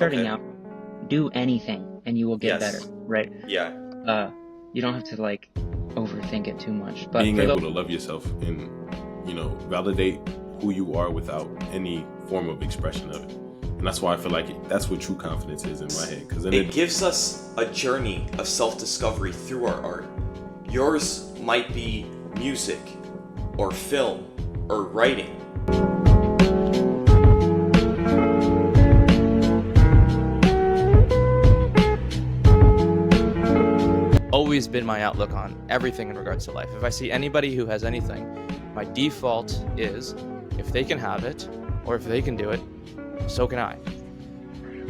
starting Okay. out, do anything and you will get better, Yes. right? Yeah. You don't have to like overthink it too much. But Being for the able to love yourself and, validate who you are without any form of expression of it. And that's why I feel like that's what true confidence is in my head. Because It gives us a journey of self-discovery through our art. Yours might be music or film or writing. Always been my outlook on everything in regards to life. If I see anybody who has anything, my default is if they can have it or if they can do it, so can I.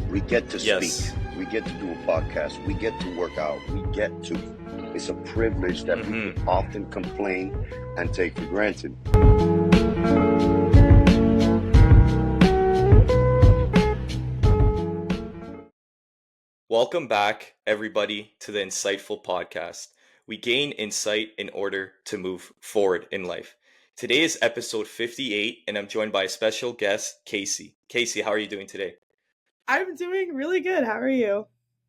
We get to Yes. speak. We get to do a podcast. We get to work out. We get to. It's a privilege that people often complain and take for granted. Welcome back, everybody, to the Insightful Podcast. We gain insight in order to move forward in life. Today is episode 58, and I'm joined by a special guest, Kacey. Kacey, how are you doing today? I'm doing really good. How are you?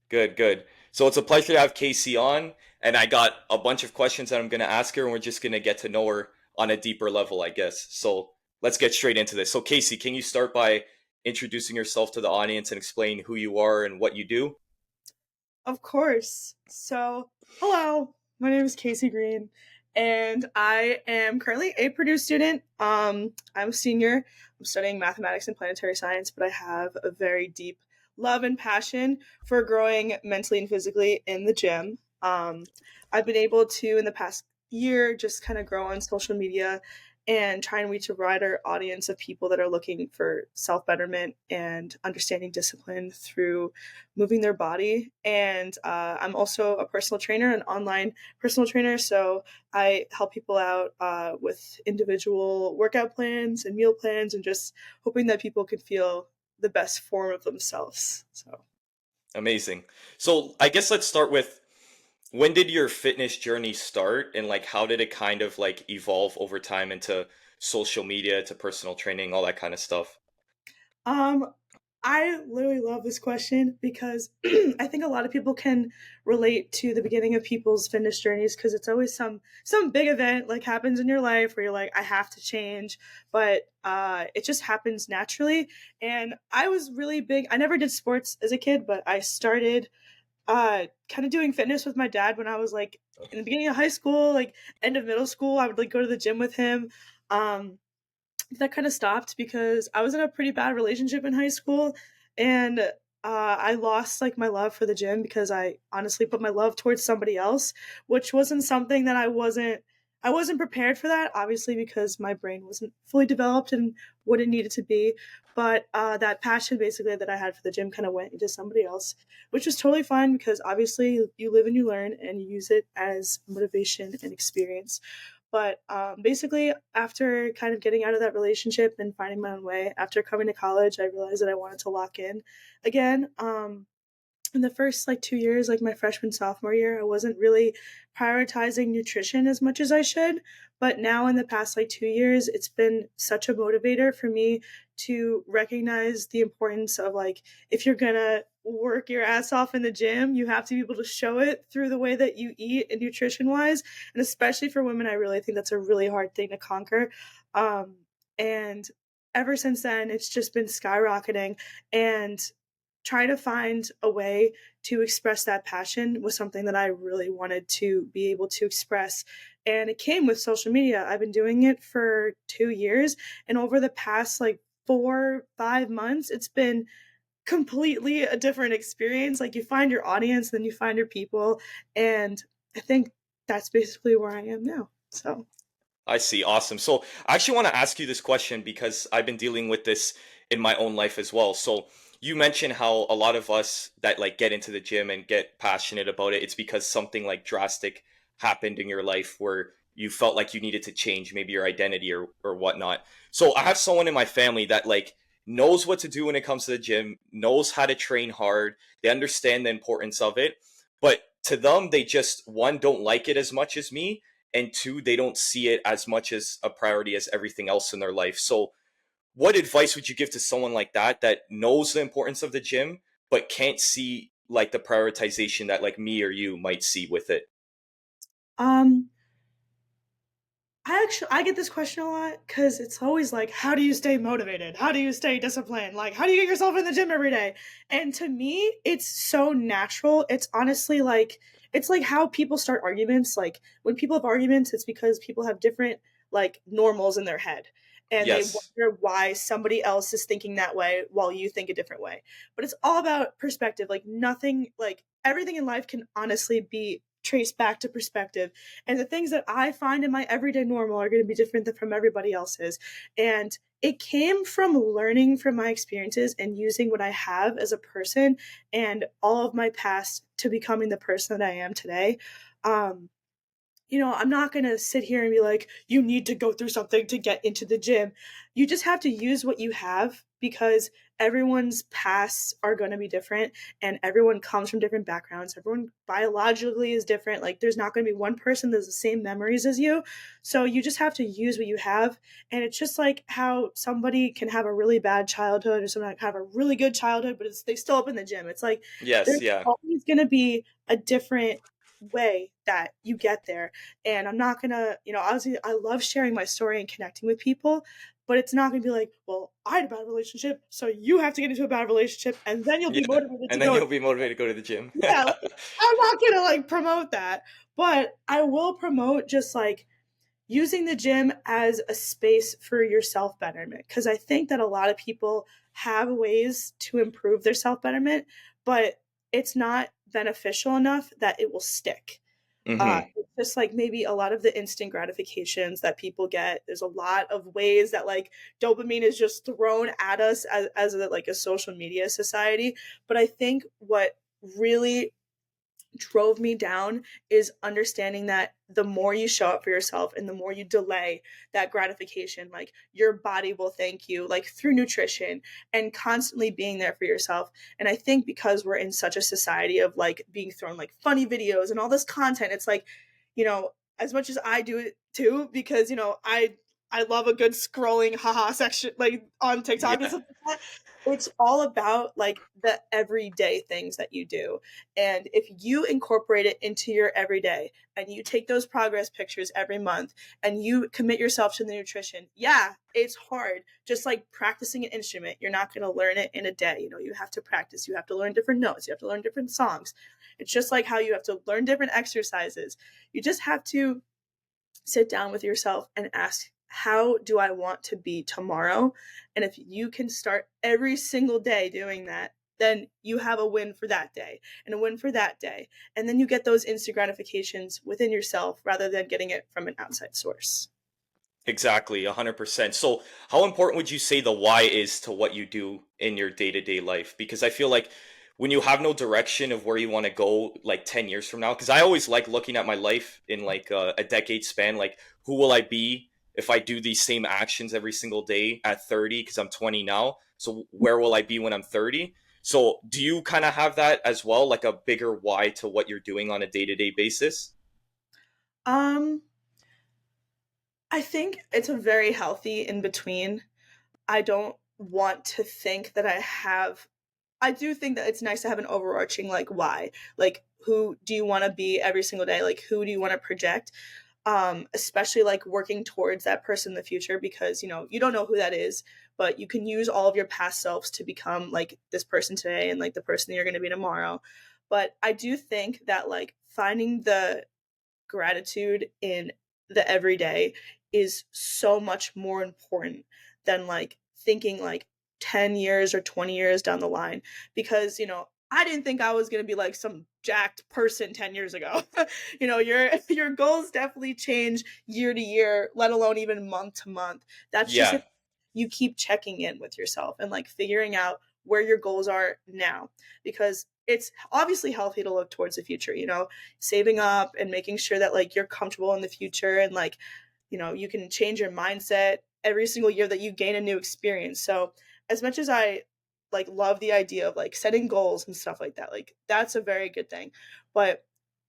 Good, good. So it's a pleasure to have Kacey on, and I got a bunch of questions that I'm going to ask her, and we're just going to get to know her on a deeper level, I guess. So let's get straight into this. So Kacey, can you start by introducing yourself to the audience and explain who you are and what you do? Of course. So, hello. My name is Kacey Green, and I am currently a Purdue student. I'm a senior. I'm studying mathematics and planetary science, but I have a very deep love and passion for growing mentally and physically in the gym. I've been able to, in the past year, just kind of grow on social media and try and reach a wider audience of people that are looking for self-betterment and understanding discipline through moving their body. And I'm also a personal trainer, an online personal trainer. So I help people out with individual workout plans and meal plans and just hoping that people can feel the best form of themselves. So Amazing. So I guess let's start with, when did your fitness journey start, and like how did it kind of like evolve over time into social media, to personal training, all that kind of stuff? Um, I literally love this question because I think a lot of people can relate to the beginning of people's fitness journeys because it's always some big event like happens in your life where you're like, I have to change, but it just happens naturally. And I was really big. I never did sports as a kid, but I started kind of doing fitness with my dad when I was like in the beginning of high school, like end of middle school. I would like go to the gym with him. Um, that kind of stopped because I was in a pretty bad relationship in high school, and I lost like my love for the gym because I honestly put my love towards somebody else, which wasn't something that I wasn't prepared for that, obviously, because my brain wasn't fully developed and what it needed to be. But that passion basically that I had for the gym kind of went into somebody else, which was totally fine because obviously you live and you learn and you use it as motivation and experience. But basically, after kind of getting out of that relationship and finding my own way, after coming to college, I realized that I wanted to lock in again. In the first like 2 years, like my freshman sophomore year, I wasn't really prioritizing nutrition as much as I should. But now in the past like 2 years, it's been such a motivator for me to recognize the importance of like, if you're gonna work your ass off in the gym, you have to be able to show it through the way that you eat and nutrition wise. And especially for women, I really think that's a really hard thing to conquer. And ever since then, it's just been skyrocketing. And try to find a way to express that passion was something that I really wanted to be able to express. And it came with social media. I've been doing it for 2 years. And over the past like 4, 5 months, it's been completely a different experience. Like you find your audience, then you find your people. And I think that's basically where I am now. So I see. Awesome. So I actually want to ask you this question because I've been dealing with this in my own life as well. So you mentioned how a lot of us that like get into the gym and get passionate about it, it's because something like drastic happened in your life where you felt like you needed to change maybe your identity or whatnot. So I have someone in my family that like knows what to do when it comes to the gym, knows how to train hard. They understand the importance of it. But to them, they just, one, don't like it as much as me, and two, they don't see it as much as a priority as everything else in their life. So what advice would you give to someone like that that knows the importance of the gym but can't see like the prioritization that like me or you might see with it? Um, I get this question a lot because it's always like, how do you stay motivated? How do you stay disciplined? Like, how do you get yourself in the gym every day? And to me, it's so natural. It's honestly like, it's like how people start arguments. Like when people have arguments, it's because people have different like normals in their head. And they Yes. wonder why somebody else is thinking that way while you think a different way. But it's all about perspective. Like nothing, like everything in life can honestly be traced back to perspective, and the things that I find in my everyday normal are going to be different than from everybody else's. And it came from learning from my experiences and using what I have as a person and all of my past to becoming the person that I am today. Um, I'm not going to sit here and be like, you need to go through something to get into the gym. You just have to use what you have because everyone's pasts are going to be different and everyone comes from different backgrounds. Everyone biologically is different. Like, there's not going to be one person that has the same memories as you. So you just have to use what you have. And it's just like how somebody can have a really bad childhood or someone can have a really good childhood, but they still up in the gym. It's like Yes, there's yeah. always going to be a different way that you get there. And I'm not gonna, obviously I love sharing my story and connecting with people, but it's not gonna be like, well, I had a bad relationship, so you have to get into a bad relationship and then you'll be Yeah. motivated to And then go. you'll be motivated to go to the gym. Yeah, like, I'm not gonna like promote that, but I will promote just like using the gym as a space for your self betterment. Because I think that a lot of people have ways to improve their self betterment, but it's not beneficial enough that it will stick. Hmm. It's just like maybe a lot of the instant gratifications that people get. There's a lot of ways that like dopamine is just thrown at us as like a social media society. But I think what really drove me down is understanding that the more you show up for yourself and the more you delay that gratification, like your body will thank you, like through nutrition and constantly being there for yourself. And I think because we're in such a society of like being thrown like funny videos and all this content, it's like, as much as I do it too, because I love a good scrolling haha section like on TikTok and Yeah. stuff like that. It's all about like the everyday things that you do. And if you incorporate it into your everyday and you take those progress pictures every month and you commit yourself to the nutrition, yeah, it's hard. Just like practicing an instrument, you're not going to learn it in a day. You have to practice. You have to learn different notes. You have to learn different songs. It's just like how you have to learn different exercises. You just have to sit down with yourself and ask, how do I want to be tomorrow? And if you can start every single day doing that, then you have a win for that day and a win for that day. And then you get those instant gratifications within yourself rather than getting it from an outside source. Exactly, 100%. So, how important would you say the why is to what you do in your day-to-day life? Because I feel like when you have no direction of where you want to go like 10 years from now, because I always like looking at my life in like a decade span, like who will I be if I do these same actions every single day at 30, because I'm 20 now. So, where will I be when I'm 30? So, do you kind of have that as well, like a bigger why to what you're doing on a day-to-day basis? Um, I think it's a very healthy in between. I don't want to think that I do think that it's nice to have an overarching like why. Like who do you want to be every single day? Like who do you want to project? Especially like working towards that person in the future because you don't know who that is, but you can use all of your past selves to become like this person today and like the person that you're going to be tomorrow. But I do think that like finding the gratitude in the everyday is so much more important than like thinking like 10 years or 20 years down the line because I didn't think I was going to be like some jacked person 10 years ago. Your goals definitely change year to year, let alone even month to month. That's just Yeah. if you keep checking in with yourself and like figuring out where your goals are now because it's obviously healthy to look towards the future, saving up and making sure that like you're comfortable in the future and like you can change your mindset every single year that you gain a new experience. So as much as I like love the idea of like setting goals and stuff like that, like that's a very good thing, but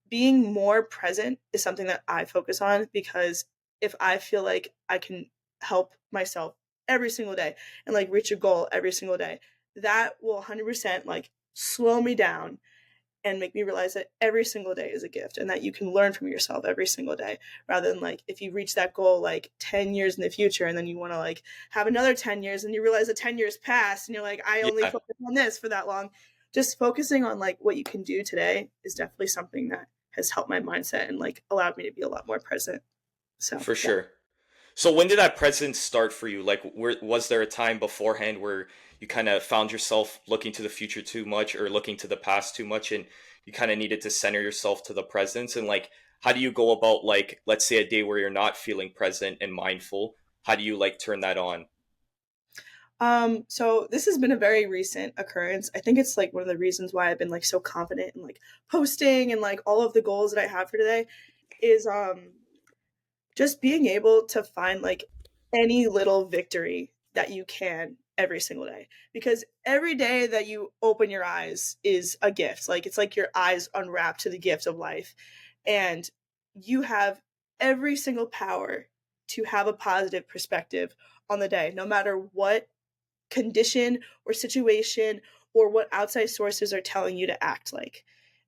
being more present is something that I focus on because if I feel like I can help myself every single day and like reach a goal every single day, that will 100% like slow me down and make me realize that every single day is a gift and that you can learn from yourself every single day, rather than like if you reach that goal like 10 years in the future and then you want to like have another 10 years and you realize that 10 years passed and you're like, I only Yeah, focused on this for that long. Just focusing on like what you can do today is definitely something that has helped my mindset and like allowed me to be a lot more present. So for yeah. sure. So when did that presence start for you? Like, was there a time beforehand where you kind of found yourself looking to the future too much or looking to the past too much, and you kind of needed to center yourself to the presence? And like, how do you go about, like, let's say a day where you're not feeling present and mindful? How do you like turn that on? So this has been a very recent occurrence. I think it's like one of the reasons why I've been like so confident in like posting and like all of the goals that I have for today is just being able to find like any little victory that you can every single day, because every day that you open your eyes is a gift. Like it's like your eyes unwrap to the gift of life, and you have every single power to have a positive perspective on the day, no matter what condition or situation or what outside sources are telling you to act like.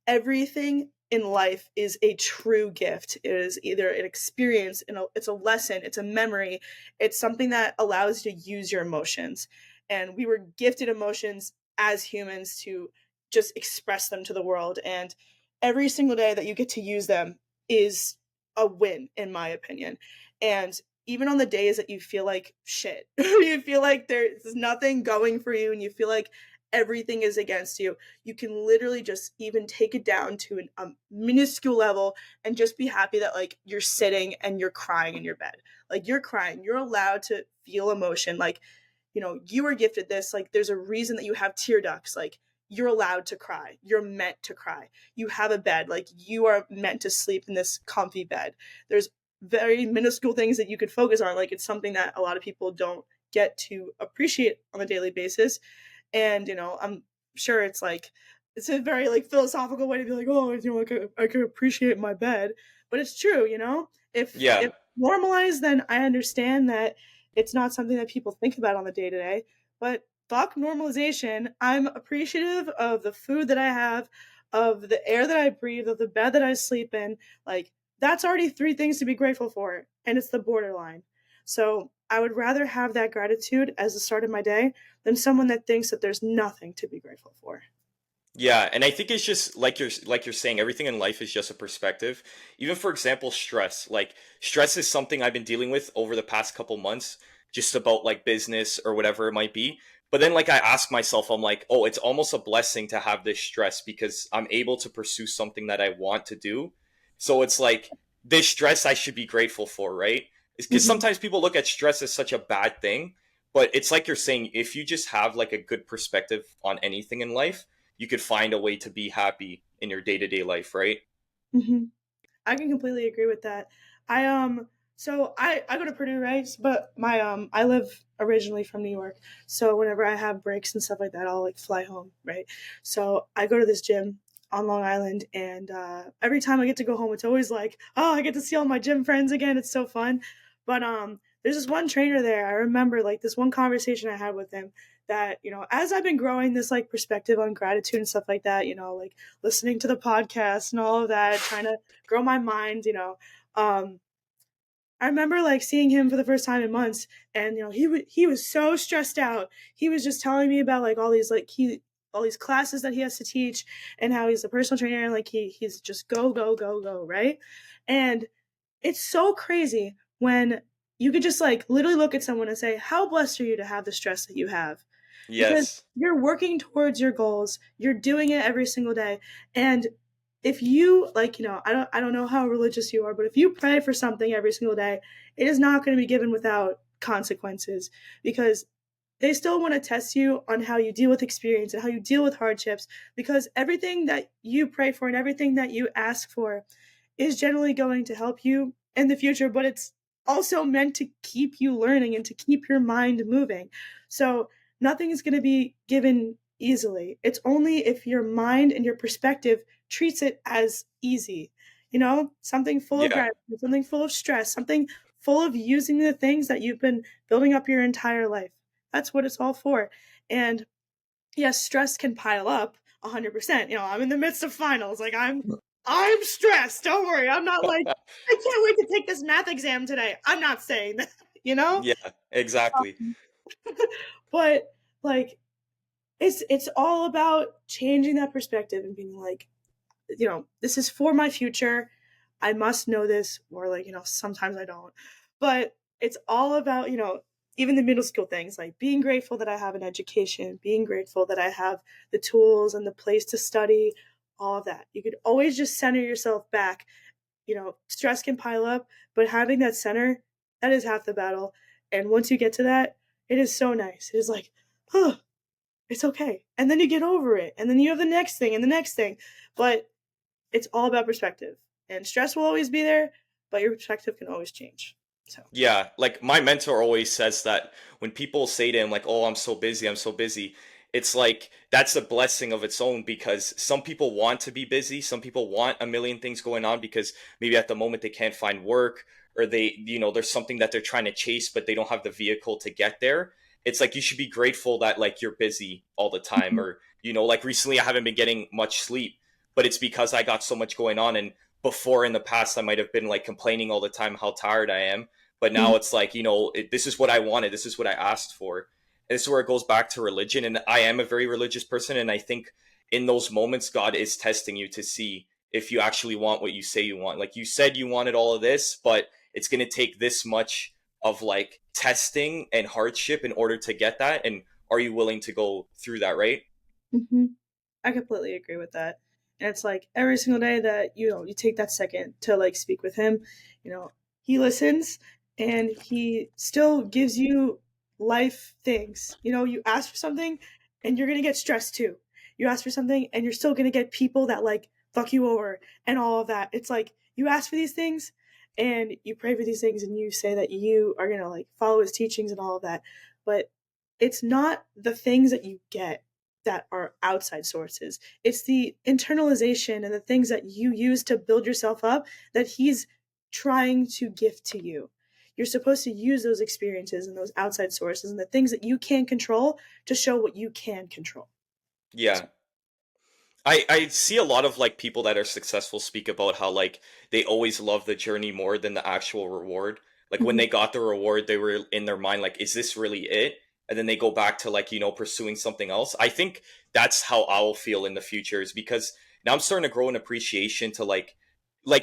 Everything in life is a true gift. It is either an experience, it's a lesson, it's a memory, it's something that allows you to use your emotions. And we were gifted emotions as humans to just express them to the world. And every single day that you get to use them is a win, in my opinion. And even on the days that you feel like shit, you feel like there's nothing going for you and you feel like everything is against you, you can literally just even take it down to a minuscule level and just be happy that like you're sitting and you're crying in your bed. Like you're crying, you're allowed to feel emotion. Like, you know, you were gifted this, like there's a reason that you have tear ducts. Like you're allowed to cry, you're meant to cry. You have a bed, like you are meant to sleep in this comfy bed. There's very minuscule things that you could focus on. Like it's something that a lot of people don't get to appreciate on a daily basis. And, you know, I'm sure it's like, it's a very like philosophical way to be like, oh, you know, like I could appreciate my bed, but it's true, you know, Yeah, if normalized, then I understand that it's not something that people think about on the day to day, but fuck normalization. I'm appreciative of the food that I have, of the air that I breathe, of the bed that I sleep in. Like that's already three things to be grateful for, and it's the borderline. So I would rather have that gratitude as the start of my day than someone that thinks that there's nothing to be grateful for. yeah, and I think it's just like you're saying, everything in life is just a perspective. Even for example, stress. Like stress is something I've been dealing with over the past couple months, just about like business or whatever it might be. But then like I ask myself, I'm like, oh, it's almost a blessing to have this stress because I'm able to pursue something that I want to do. So it's like this stress I should be grateful for, right? Because Mm-hmm. sometimes people look at stress as such a bad thing, but it's like you're saying, if you just have like a good perspective on anything in life, you could find a way to be happy in your day-to-day life, right? Mm-hmm. I can completely agree with that. I so I go to Purdue, right? But my I live originally from New York. So whenever I have breaks and stuff like that, I'll like fly home, right? So I go to this gym on Long Island, and every time I get to go home, it's always like, oh, I get to see all my gym friends again. It's so fun. But there's this one trainer there. I remember like this one conversation I had with him that, you know, as I've been growing this like perspective on gratitude and stuff like that, you know, like listening to the podcast and all of that, trying to grow my mind, you know. Um, I remember like seeing him for the first time in months, and you know he was so stressed out. He was just telling me about like all these classes that he has to teach, and how he's a personal trainer, and like he's just go go go go, right. And it's so crazy when you could just like literally look at someone and say, how blessed are you to have the stress that you have, because Yes. you're working towards your goals, you're doing it every single day. And if you like, you know, I don't know how religious you are, but if you pray for something every single day, it is not going to be given without consequences, because they still want to test you on how you deal with experience and how you deal with hardships, because everything that you pray for and everything that you ask for is generally going to help you in the future, but it's also meant to keep you learning and to keep your mind moving. So nothing is going to be given easily. It's only if your mind and your perspective treats it as easy. You know, something full of Yeah. gratitude, something full of stress, something full of using the things that you've been building up your entire life. That's what it's all for. And yes, stress can pile up 100%. You know, I'm in the midst of finals. Like I'm stressed. Don't worry. I'm not like I can't wait to take this math exam today. I'm not saying that, you know? Yeah, exactly. But like it's all about changing that perspective and being like, you know, this is for my future. I must know this, or like, you know, sometimes I don't. But it's all about, you know, even the middle school things, like being grateful that I have an education, being grateful that I have the tools and the place to study, all of that. You could always just center yourself back. You know, stress can pile up, but having that center, that is half the battle. And once you get to that, it is so nice. It is like, oh, it's okay. And then you get over it. And then you have the next thing and the next thing. But it's all about perspective. And stress will always be there, but your perspective can always change. So Yeah, like my mentor always says that when people say to him like, "Oh, I'm so busy," it's like that's a blessing of its own because some people want to be busy, some people want a million things going on because maybe at the moment they can't find work or there's something that they're trying to chase but they don't have the vehicle to get there. It's like you should be grateful that like you're busy all the time or like recently I haven't been getting much sleep, but it's because I got so much going on and before in the past I might have been like complaining all the time how tired I am, but now it's like this is what I wanted, this is what I asked for. And this is where it goes back to religion, and I am a very religious person, and I think in those moments God is testing you to see if you actually want what you say you want. Like you said you wanted all of this, but it's going to take this much of like testing and hardship in order to get that, and are you willing to go through that, right? hmm I completely agree with that. And it's like every single day that you take that second to like speak with him, he listens and he still gives you life things. You ask for something and you're gonna get stressed too. You ask for something and you're still gonna get people that like fuck you over and all of that. It's like you ask for these things and you pray for these things and you say that you are gonna like follow his teachings and all of that. But it's not the things that you get that are outside sources. It's the internalization and the things that you use to build yourself up that he's trying to gift to you. You're supposed to use those experiences and those outside sources and the things that you can control to show what you can control. Yeah. I see a lot of like people that are successful speak about how like they always love the journey more than the actual reward. Like when Mhm. they got the reward, they were in their mind like, is this really it? And then they go back to like, pursuing something else. I think that's how I'll feel in the future is because now I'm starting to grow an appreciation to like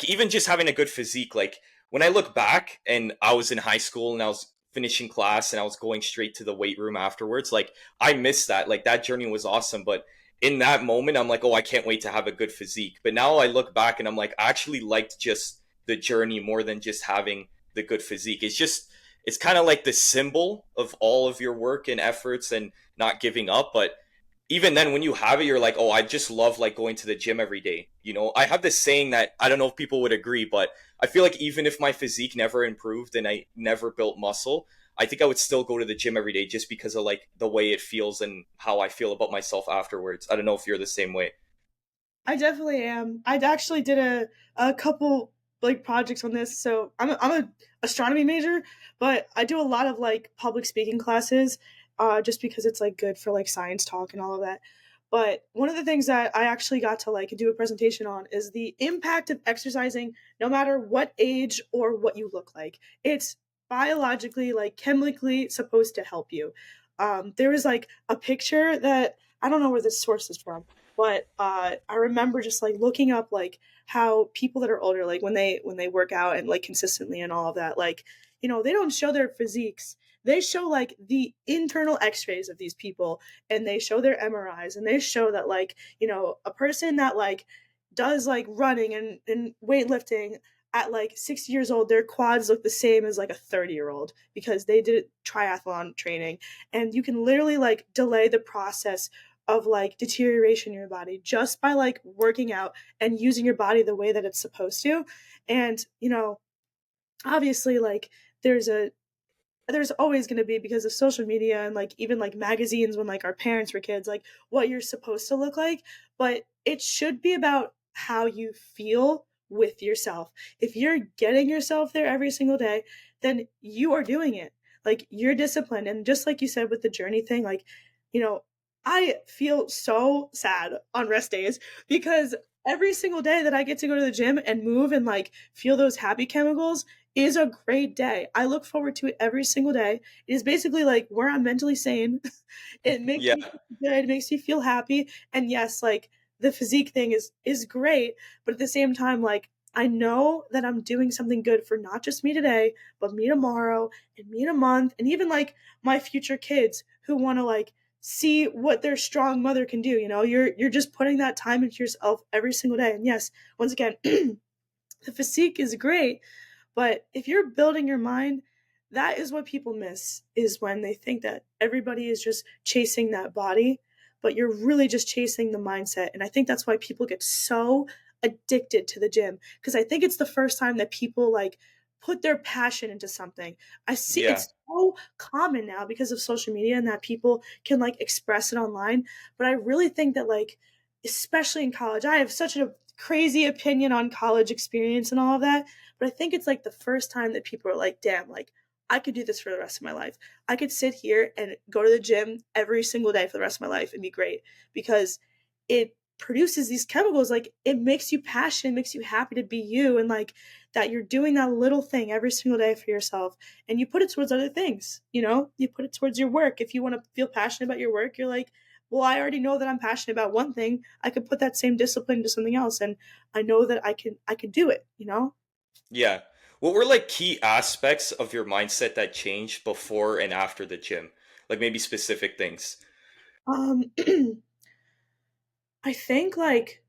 even just having a good physique. Like when I look back and I was in high school and I was finishing class and I was going straight to the weight room afterwards, like I miss that. Like that journey was awesome, but in that moment, I'm like, oh, I can't wait to have a good physique. But now I look back and I'm like, I actually liked just the journey more than just having the good physique. It's kind of like the symbol of all of your work and efforts and not giving up. But even then, when you have it, you're like, oh, I just love like going to the gym every day. I have this saying that I don't know if people would agree, but I feel like even if my physique never improved and I never built muscle, I think I would still go to the gym every day just because of like the way it feels and how I feel about myself afterwards. I don't know if you're the same way. I definitely am. I actually did a couple like projects on this. So I'm a astronomy major, but I do a lot of like public speaking classes, just because it's like good for like science talk and all of that. But one of the things that I actually got to like do a presentation on is the impact of exercising, no matter what age or what you look like. It's biologically, like chemically supposed to help you. There was like a picture that I don't know where this source is from, but I remember just like looking up like how people that are older, like when they work out and like consistently and all of that, like they don't show their physiques. They show like the internal X-rays of these people, and they show their MRIs, and they show that like a person that like does like running and weightlifting at like 60 years old, their quads look the same as like a 30-year-old because they did triathlon training, and you can literally like delay the process of like deterioration in your body just by like working out and using your body the way that it's supposed to. And obviously like there's a there's always going to be, because of social media and like even like magazines when like our parents were kids, like what you're supposed to look like, but it should be about how you feel with yourself. If you're getting yourself there every single day, then you are doing it. Like you're disciplined, and just like you said with the journey thing, like you know I feel so sad on rest days because every single day that I get to go to the gym and move and like feel those happy chemicals is a great day. I look forward to it every single day. It is basically like where I'm mentally sane. It makes Yeah. me feel good, it makes me feel happy. And yes, like the physique thing is great, but at the same time, like I know that I'm doing something good for not just me today, but me tomorrow and me in a month, and even like my future kids who want to like see what their strong mother can do. You know, you're just putting that time into yourself every single day. And yes, once again, the physique is great, but if you're building your mind, that is what people miss, is when they think that everybody is just chasing that body, but you're really just chasing the mindset. And I think that's why people get so addicted to the gym, because I think it's the first time that people like put their passion into something. I see Yeah. it's so common now because of social media and that people can like express it online, but I really think that like especially in college, I have such a crazy opinion on college experience and all of that, but I think it's like the first time that people are like, damn, like I could do this for the rest of my life. I could sit here and go to the gym every single day for the rest of my life and be great, because it produces these chemicals. Like it makes you passionate, makes you happy to be you, and like that you're doing that little thing every single day for yourself, and you put it towards other things. You know, you put it towards your work. If you want to feel passionate about your work, you're like, well, I already know that I'm passionate about one thing. I could put that same discipline into something else, and I know that I can do it, you know? Yeah. What were like key aspects of your mindset that changed before and after the gym? Like maybe specific things. Um I think like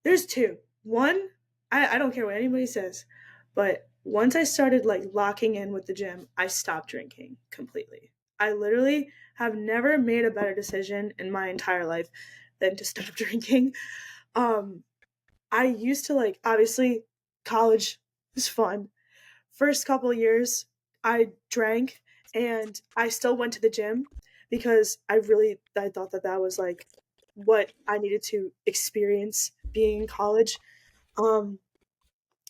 there's two. One, I don't care what anybody says, but once I started like locking in with the gym, I stopped drinking completely. I literally have never made a better decision in my entire life than to stop drinking. Um I used to like, obviously college was fun. First couple of years I drank, and I still went to the gym because I thought that that was like what I needed to experience being in college. um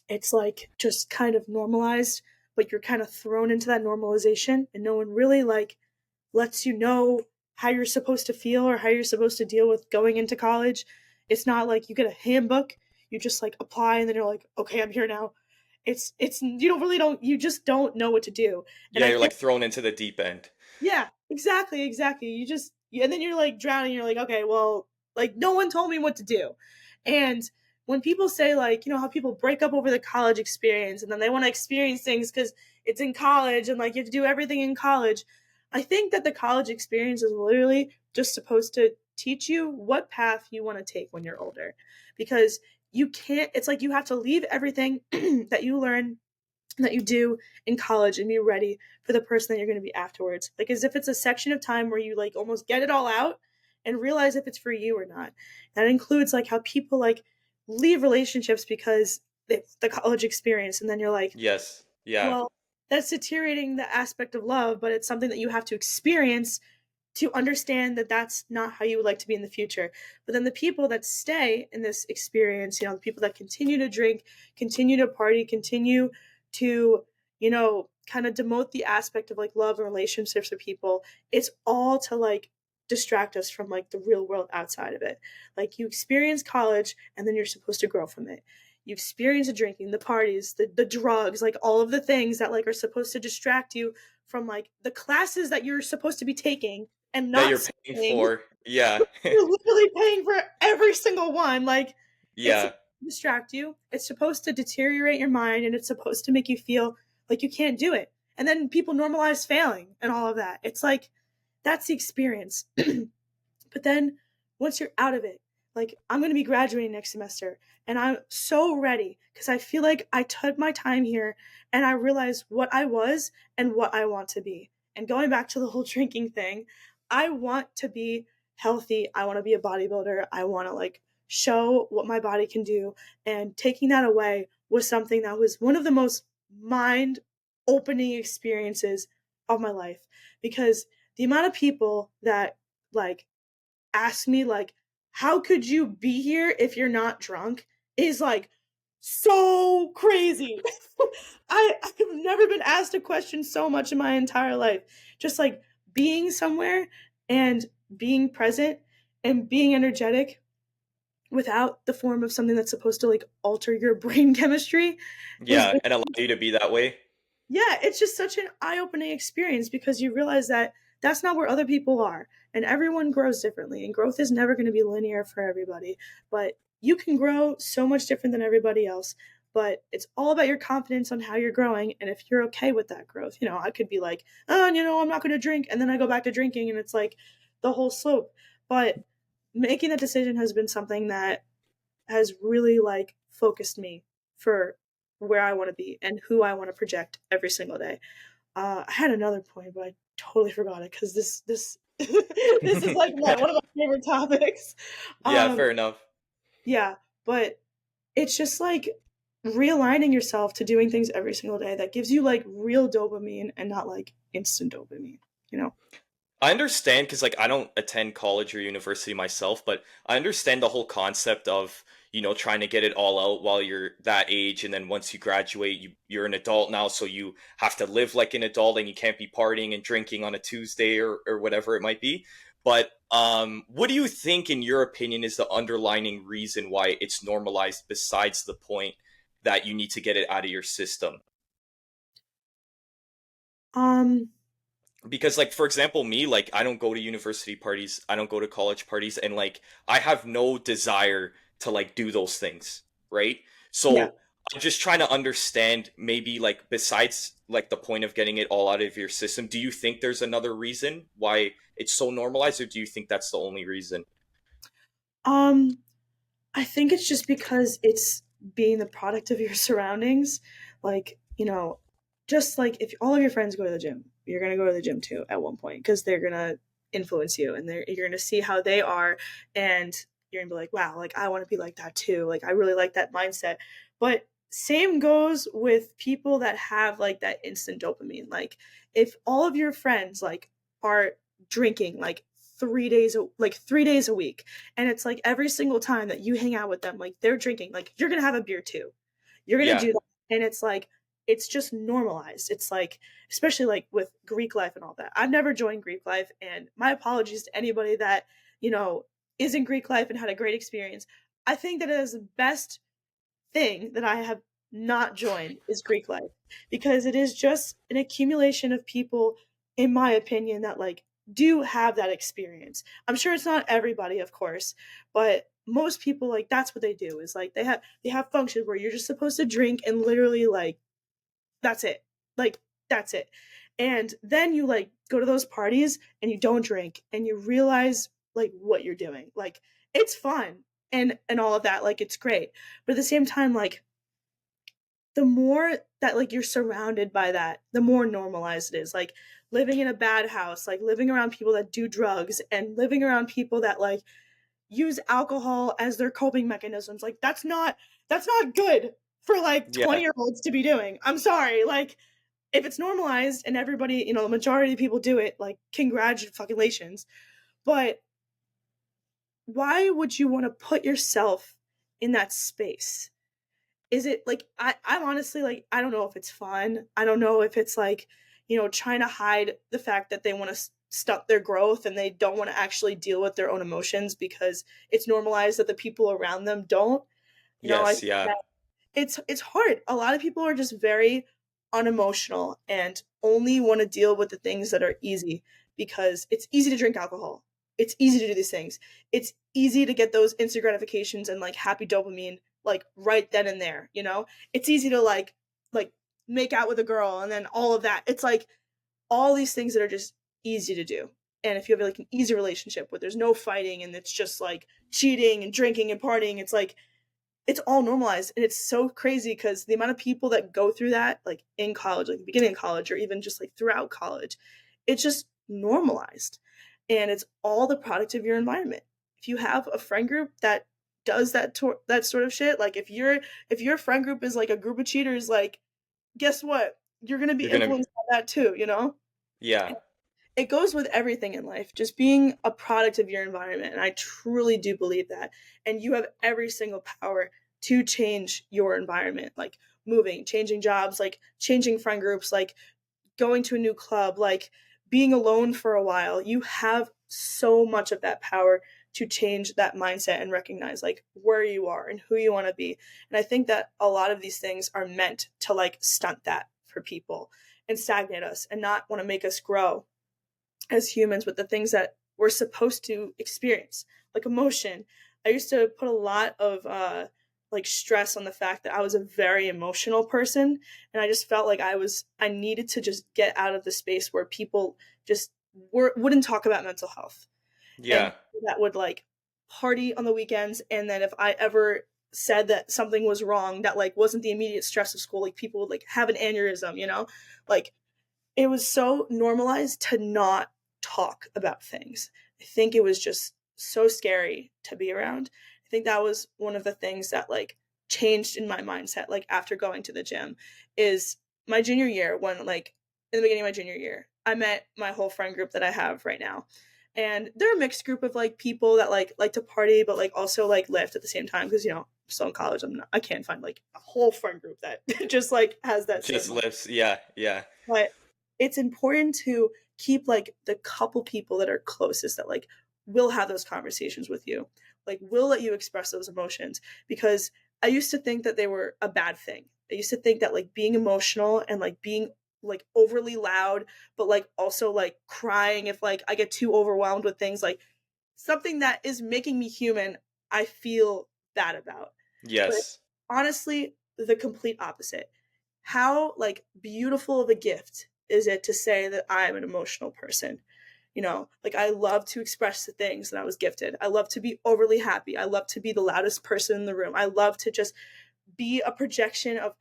it's like just kind of normalized, but you're kind of thrown into that normalization, and no one really like lets you know how you're supposed to feel or how you're supposed to deal with going into college. It's not like you get a handbook, you just like apply and then you're like, okay, I'm here now. It's you don't really don't you just don't know what to do. And Yeah, I you're feel, like thrown into the deep end. yeah, exactly, exactly. And then you're like drowning. You're like, okay, well, like no one told me what to do. And when people say like, you know, how people break up over the college experience and then they want to experience things because it's in college and like you have to do everything in college, I think that the college experience is literally just supposed to teach you what path you want to take when you're older, because you can't. It's like you have to leave everything that you learn, that you do in college, and be ready for the person that you're going to be afterwards. Like as if it's a section of time where you like almost get it all out and realize if it's for you or not. That includes like how people like leave relationships because it's the college experience, and then you're like, Yes. Yeah. well, that's deteriorating the aspect of love, but it's something that you have to experience to understand that that's not how you would like to be in the future. But then the people that stay in this experience, you know, the people that continue to drink, continue to party, continue to, you know, kind of demote the aspect of like love and relationships with people, it's all to like distract us from like the real world outside of it. Like you experience college and then you're supposed to grow from it. You experience the drinking, the parties, the drugs, like all of the things that like are supposed to distract you from like the classes that you're supposed to be taking and That not you're paying studying. for. Yeah. You're literally paying for every single one. Like it's Yeah. supposed to distract you. It's supposed to deteriorate your mind, and it's supposed to make you feel like you can't do it. And then people normalize failing and all of that. It's like that's the experience. But then once you're out of it, like I'm going to be graduating next semester, and I'm so ready because I feel like I took my time here and I realized what I was and what I want to be. And going back to the whole drinking thing, I want to be healthy. I want to be a bodybuilder. I want to like show what my body can do. And taking that away was something that was one of the most mind opening experiences of my life, because the amount of people that like ask me like, how could you be here if you're not drunk, is like so crazy. I've never been asked a question so much in my entire life. Just like being somewhere and being present and being energetic without the form of something that's supposed to like alter your brain chemistry is Yeah, and allow you to be that way. yeah, it's just such an eye-opening experience because you realize that that's not where other people are, and everyone grows differently, and growth is never going to be linear for everybody, but you can grow so much different than everybody else. But it's all about your confidence on how you're growing, and if you're okay with that growth. I could be like, oh, I'm not going to drink, and then I go back to drinking, and it's like the whole slope. But making that decision has been something that has really like focused me for where I want to be and who I want to project every single day. I had another point, but I totally forgot it because this this is like one of my favorite topics. Yeah, Um, fair enough. yeah, but it's just like realigning yourself to doing things every single day that gives you like real dopamine and not like instant dopamine. You know? I understand because like I don't attend college or university myself, but I understand the whole concept of, trying to get it all out while you're that age, and then once you graduate, you're an adult now, so you have to live like an adult and you can't be partying and drinking on a Tuesday or whatever it might be. But what do you think, in your opinion, is the underlining reason why it's normalized besides the point that you need to get it out of your system? Um, Because like for example me, like I don't go to university parties, I don't go to college parties, and like I have no desire to like do those things, right? yeah. So I'm just trying to understand, maybe like besides like the point of getting it all out of your system, do you think there's another reason why it's so normalized, or do you think that's the only reason? Um, I think it's just because it's being the product of your surroundings. Like, just like if all of your friends go to the gym, you're going to go to the gym too at one point because they're going to influence you and you're going to see how they are and you're going to be like, wow, like I want to be like that too. Like I really like that mindset. But same goes with people that have like that instant dopamine. Like if all of your friends like are drinking like 3 days a week, and it's like every single time that you hang out with them, like they're drinking, like you're gonna have a beer too. You're gonna Yeah, do that. And it's like it's just normalized. It's like, especially like with Greek life and all that. I've never joined Greek life, and my apologies to anybody that, you know, is in Greek life and had a great experience. I think that it is the best thing that I have not joined is Greek life because it is just an accumulation of people, in my opinion, that like do have that experience. I'm sure it's not everybody, of course, but most people like that's what they do is like they have functions where you're just supposed to drink and literally like that's it. Like that's it. And then you like go to those parties and you don't drink and you realize like what you're doing. Like it's fun and all of that. Like it's great. But at the same time, like the more that like you're surrounded by that, the more normalized it is. Like living in a bad house, like living around people that do drugs and living around people that like use alcohol as their coping mechanisms. Like that's not good for like yeah. 20-year-olds to be doing. I'm sorry. Like if it's normalized and everybody, the majority of people do it, like congratulations. But why would you want to put yourself in that space? Is it like I'm honestly like I don't know if it's fun. I don't know if it's like, trying to hide the fact that they want to stunt their growth and they don't want to actually deal with their own emotions because it's normalized that the people around them don't. I Yes, think yeah. that it's hard. A lot of people are just very unemotional and only want to deal with the things that are easy because it's easy to drink alcohol. It's easy to do these things. It's easy to get those instant gratifications and like happy dopamine like right then and there, It's easy to like make out with a girl and then all of that. It's like all these things that are just easy to do. And if you have like an easy relationship where there's no fighting and it's just like cheating and drinking and partying, it's like it's all normalized and it's so crazy because the amount of people that go through that like in college, like the beginning of college or even just like throughout college, it's just normalized and it's all the product of your environment. If you have a friend group that does that sort of shit, like if your friend group is like a group of cheaters, like guess what, you're going to be You're gonna, influenced by that too. yeah. It goes with everything in life, just being a product of your environment. And I truly do believe that. And you have every single power to change your environment, like moving, changing jobs, like changing friend groups, like going to a new club, like being alone for a while. You have so much of that power to change that mindset and recognize like where you are and who you want to be. And I think that a lot of these things are meant to like stunt that for people and stagnate us and not want to make us grow as humans with the things that we're supposed to experience, like emotion. I used to put a lot of like stress on the fact that I was a very emotional person, and I just felt like I needed to just get out of the space where people just wouldn't talk about mental health, and Yeah. that would like party on the weekends, and then if I ever said that something was wrong that like wasn't the immediate stress of school, like people would like have an aneurysm, like it was so normalized to not talk about things. I think it was just so scary to be around. I think that was one of the things that like changed in my mindset like after going to the gym is my junior year, when like in the beginning of my junior year, I met my whole friend group that I have right now. And they're a mixed group of like people that like to party but like also like lift at the same time because I'm still in college. I can't find like a whole friend group that just like has that Just same lives. Yeah. Yeah. but it's important to keep like the couple people that are closest that like will have those conversations with you, like will let you express those emotions, because I used to think that they were a bad thing. I used to think that like being emotional and like being like overly loud but like also like crying if like I get too overwhelmed with things, like something that is making me human, I feel bad about. But Yes. honestly, the complete opposite. How like beautiful of a gift is it to say that I'm an emotional person? Like I love to express the things that I was gifted. I love to be overly happy. I love to be the loudest person in the room. I love to just be a projection of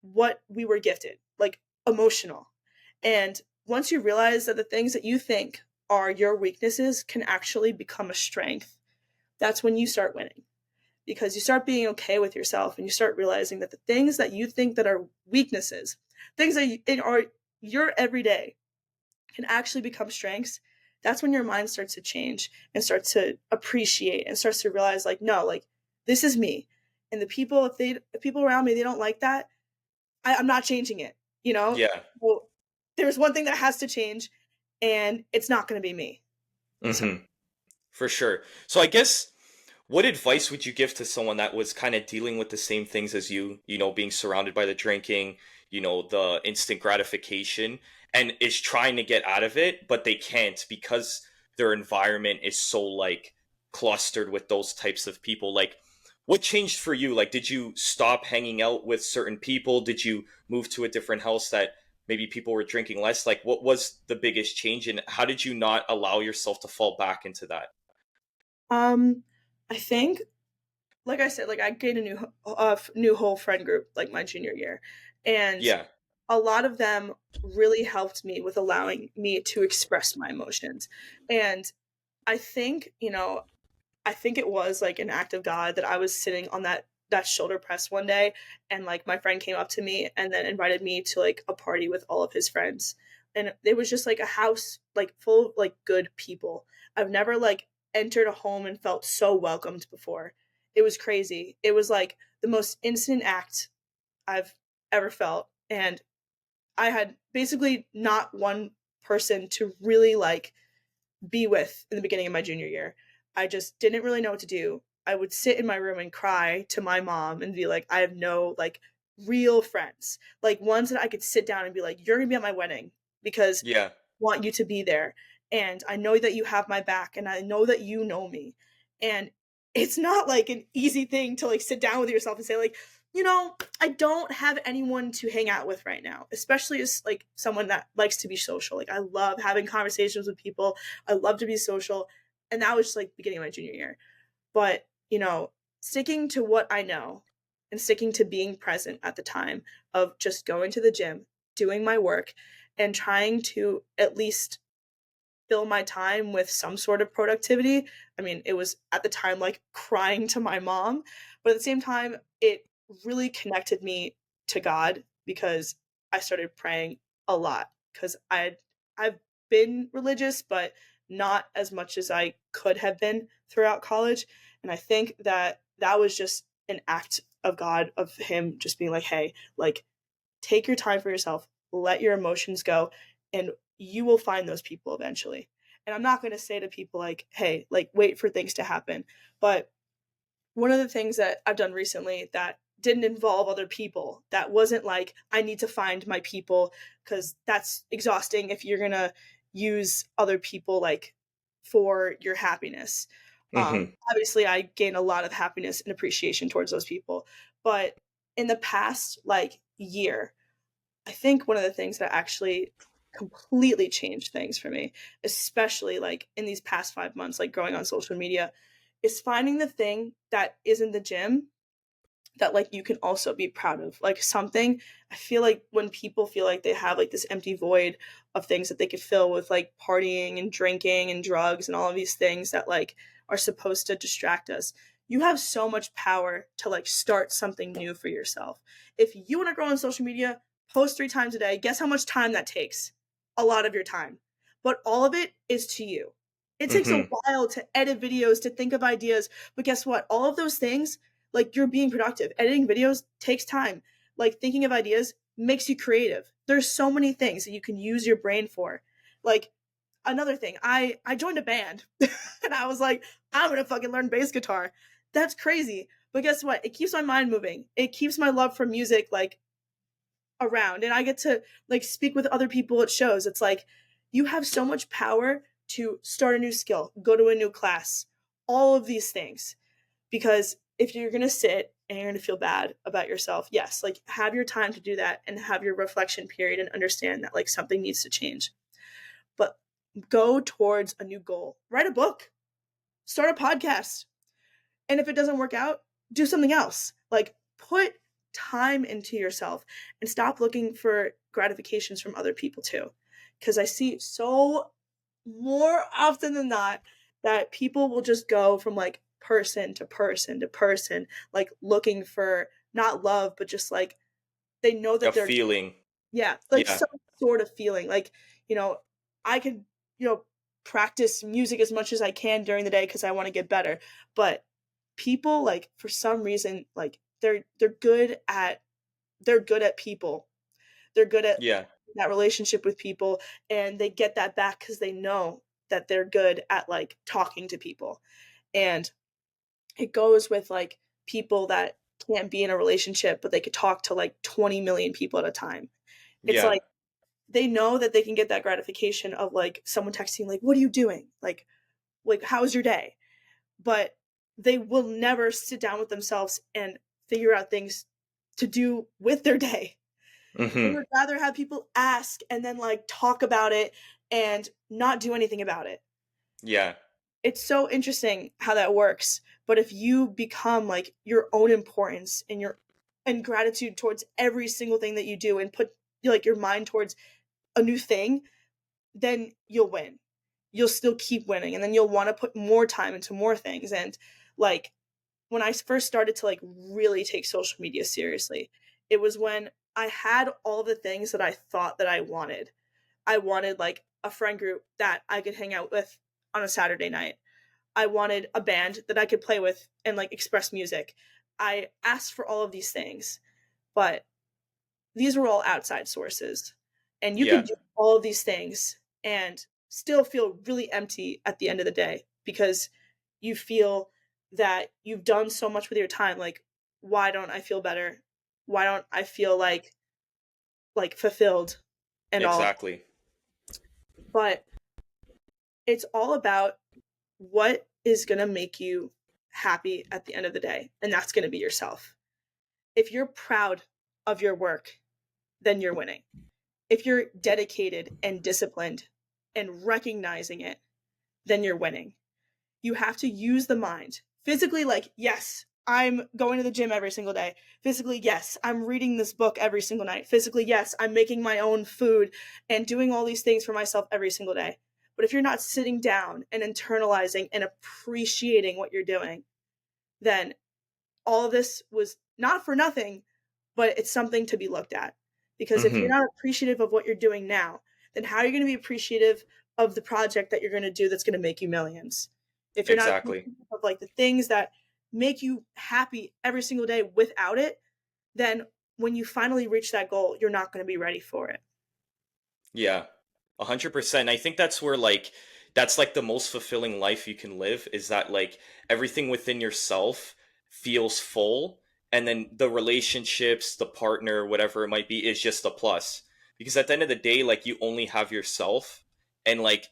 what we were gifted, like emotional. And once you realize that the things that you think are your weaknesses can actually become a strength, that's when you start winning, because you start being okay with yourself and you start realizing that the things that you think that are weaknesses, things that are your everyday, can actually become strengths. That's when your mind starts to change and starts to appreciate and starts to realize like, no, like this is me. And the people, if people around me, they don't like that, I'm not changing it, Yeah. well, there's one thing that has to change, and it's not going to be me. So Hmm. For sure. So I guess, what advice would you give to someone that was kind of dealing with the same things as you know, being surrounded by the drinking, the instant gratification, and is trying to get out of it, but they can't because their environment is so like clustered with those types of people? Like, what changed for you? Like, did you stop hanging out with certain people? Did you move to a different house that maybe people were drinking less? Like, what was the biggest change, and how did you not allow yourself to fall back into that? um I think, like I said, like I gained a new whole friend group like my junior year, and Yeah. a lot of them really helped me with allowing me to express my emotions. And I think, I think it was like an act of God that I was sitting on that shoulder press one day, and like my friend came up to me and then invited me to like a party with all of his friends. And it was just like a house like full of like good people. I've never like entered a home and felt so welcomed before. It was crazy. It was like the most innocent act I've ever felt. And I had basically not one person to really like be with in the beginning of my junior year. I just didn't really know what to do. I would sit in my room and cry to my mom and be like, I have no like real friends, like ones that I could sit down and be like, you're gonna be at my wedding because Yeah. I want you to be there. And I know that you have my back and I know that you know me. And it's not like an easy thing to like sit down with yourself and say, like, I don't have anyone to hang out with right now, especially as like someone that likes to be social. Like I love having conversations with people. I love to be social. And that was just like beginning of my junior year. But, sticking to what I know and sticking to being present at the time of just going to the gym, doing my work, and trying to at least fill my time with some sort of productivity. I mean, it was at the time like crying to my mom, but at the same time, it really connected me to God because I started praying a lot because I've been religious, but not as much as I could have been throughout college. And I think that that was just an act of God, of Him just being like, hey, like, take your time for yourself, let your emotions go, and you will find those people eventually. And I'm not going to say to people like, hey, like wait for things to happen. But one of the things that I've done recently that didn't involve other people, that wasn't like, I need to find my people, because that's exhausting if you're going to use other people like for your happiness. Mm-hmm. Obviously, I gain a lot of happiness and appreciation towards those people. But in the past, like, year, I think one of the things that actually completely changed things for me, especially like in these past 5 months, like growing on social media, is finding the thing that isn't the gym that like you can also be proud of. Like something, I feel like when people feel like they have like this empty void of things that they could fill with like partying and drinking and drugs and all of these things that like are supposed to distract us, you have so much power to like start something new for yourself. If you want to grow on social media, post 3 times a day. Guess how much time that takes? A lot of your time. But all of it is to you. It takes a Mm-hmm. while to edit videos, to think of ideas, but guess what? All of those things, like, you're being productive. Editing videos takes time. Like, thinking of ideas makes you creative. There's so many things that you can use your brain for. Like, another thing, I joined a band and I was like, I'm gonna fucking learn bass guitar. That's crazy. But guess what? It keeps my mind moving. It keeps my love for music like around, and I get to like speak with other people at shows. It's like you have so much power to start a new skill, go to a new class, all of these things. Because if you're going to sit and you're going to feel bad about yourself, yes, like have your time to do that and have your reflection period and understand that like something needs to change. But go towards a new goal. Write a book, start a podcast. And if it doesn't work out, do something else. Like put time into yourself and stop looking for gratifications from other people too. Because I see so more often than not that people will just go from like person to person to person, like looking for not love, but just like they know A that they're, feeling. yeah, like Yeah. some sort of feeling. Like, you know, I could, you know, practice music as much as I can during the day because I want to get better. But people like for some reason, like they're good at people. They're good at Yeah. that relationship with people, and they get that back because they know that they're good at like talking to people. And it goes with like people that can't be in a relationship but they could talk to like 20 million people at a time. It's Yeah. like they know that they can get that gratification of like someone texting like, what are you doing, like how's your day? But they will never sit down with themselves and figure out things to do with their day. They Mm-hmm. would rather have people ask and then like talk about it and not do anything about it. Yeah. It's so interesting how that works. But if you become like your own importance and your and gratitude towards every single thing that you do and put like your mind towards a new thing, then you'll win. You'll still keep winning, and then you'll want to put more time into more things. And like when I first started to like really take social media seriously, it was when I had all the things that I thought that I wanted. I wanted like a friend group that I could hang out with on a Saturday night. I wanted a band that I could play with and like express music. I asked for all of these things, but these were all outside sources. And you Yeah. could do all of these things and still feel really empty at the end of the day because you feel that you've done so much with your time. Like, why don't I feel better? Why don't I feel like fulfilled and all of that? Exactly. But it's all about what is going to make you happy at the end of the day, and that's going to be yourself. If you're proud of your work, then you're winning. If you're dedicated and disciplined and recognizing it, then you're winning. You have to use the mind. Physically, like, yes, I'm going to the gym every single day. Physically, yes, I'm reading this book every single night. Physically, yes, I'm making my own food and doing all these things for myself every single day. But if you're not sitting down and internalizing and appreciating what you're doing, then all of this was not for nothing, but it's something to be looked at. Because if you're Mm-hmm. not appreciative of what you're doing now, then how are you going to be appreciative of the project that you're going to do that's going to make you millions? If you're not Exactly. appreciative of like the things that make you happy every single day without it, then when you finally reach that goal, you're not going to be ready for it. Yeah. 100%. I think that's where like that's like the most fulfilling life you can live, is that like everything within yourself feels full, and then the relationships, the partner, whatever it might be, is just a plus. Because at the end of the day, like you only have yourself, and like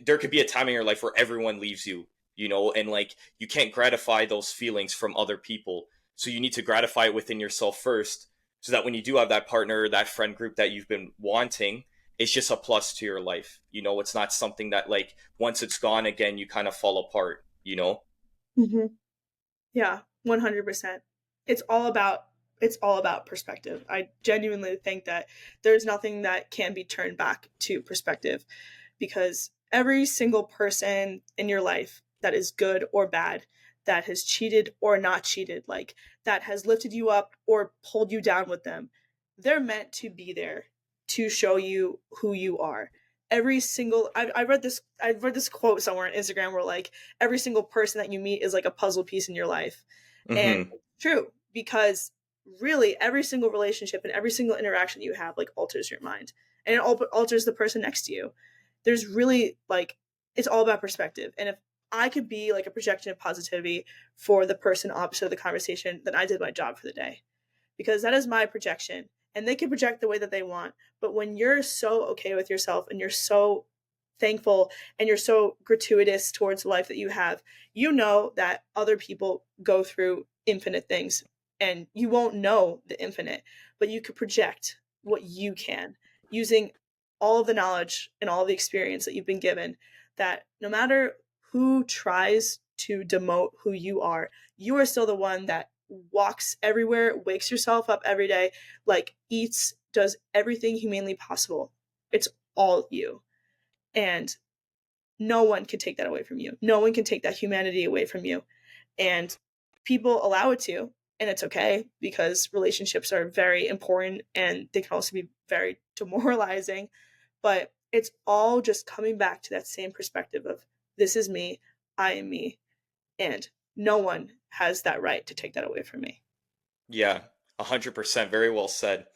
there could be a time in your life where everyone leaves you, you know, and like you can't gratify those feelings from other people. So you need to gratify it within yourself first, so that when you do have that partner, that friend group that you've been wanting, it's just a plus to your life. You know, it's not something that like once it's gone again, you kind of fall apart, you know? Hmm. Yeah, 100%. It's all about it's all about perspective. I genuinely think that there's nothing that can be turned back to perspective, because every single person in your life that is good or bad, that has cheated or not cheated, like that has lifted you up or pulled you down with them, they're meant to be there to show you who you are. Every single I read this quote somewhere on Instagram where like every single person that you meet is like a puzzle piece in your life. And Mm-hmm. it's true, because really every single relationship and every single interaction you have like alters your mind, and it alters the person next to you. There's really like, it's all about perspective. And if I could be like a projection of positivity for the person opposite of the conversation, then I did my job for the day, because that is my projection, and they can project the way that they want. But when you're so okay with yourself and you're so thankful and you're so gratuitous towards the life that you have, you know that other people go through infinite things, and you won't know the infinite, but you could project what you can using all of the knowledge and all of the experience that you've been given, that no matter who tries to demote who you are still the one that walks everywhere, wakes yourself up every day, like eats, does everything humanely possible. It's all you. And no one can take that away from you. No one can take that humanity away from you. And people allow it to, and it's okay, because relationships are very important and they can also be very demoralizing. But it's all just coming back to that same perspective of, this is me, I am me, and no one has that right to take that away from me. Yeah, 100%. Very well said.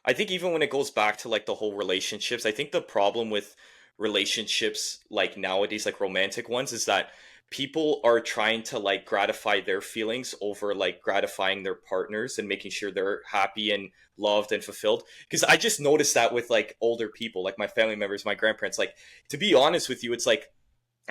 I think even when it goes back to like the whole relationships, I think the problem with relationships like nowadays, like romantic ones, is that people are trying to like gratify their feelings over like gratifying their partners and making sure they're happy and loved and fulfilled. Because I just noticed that with like older people, like my family members, my grandparents, like to be honest with you, it's like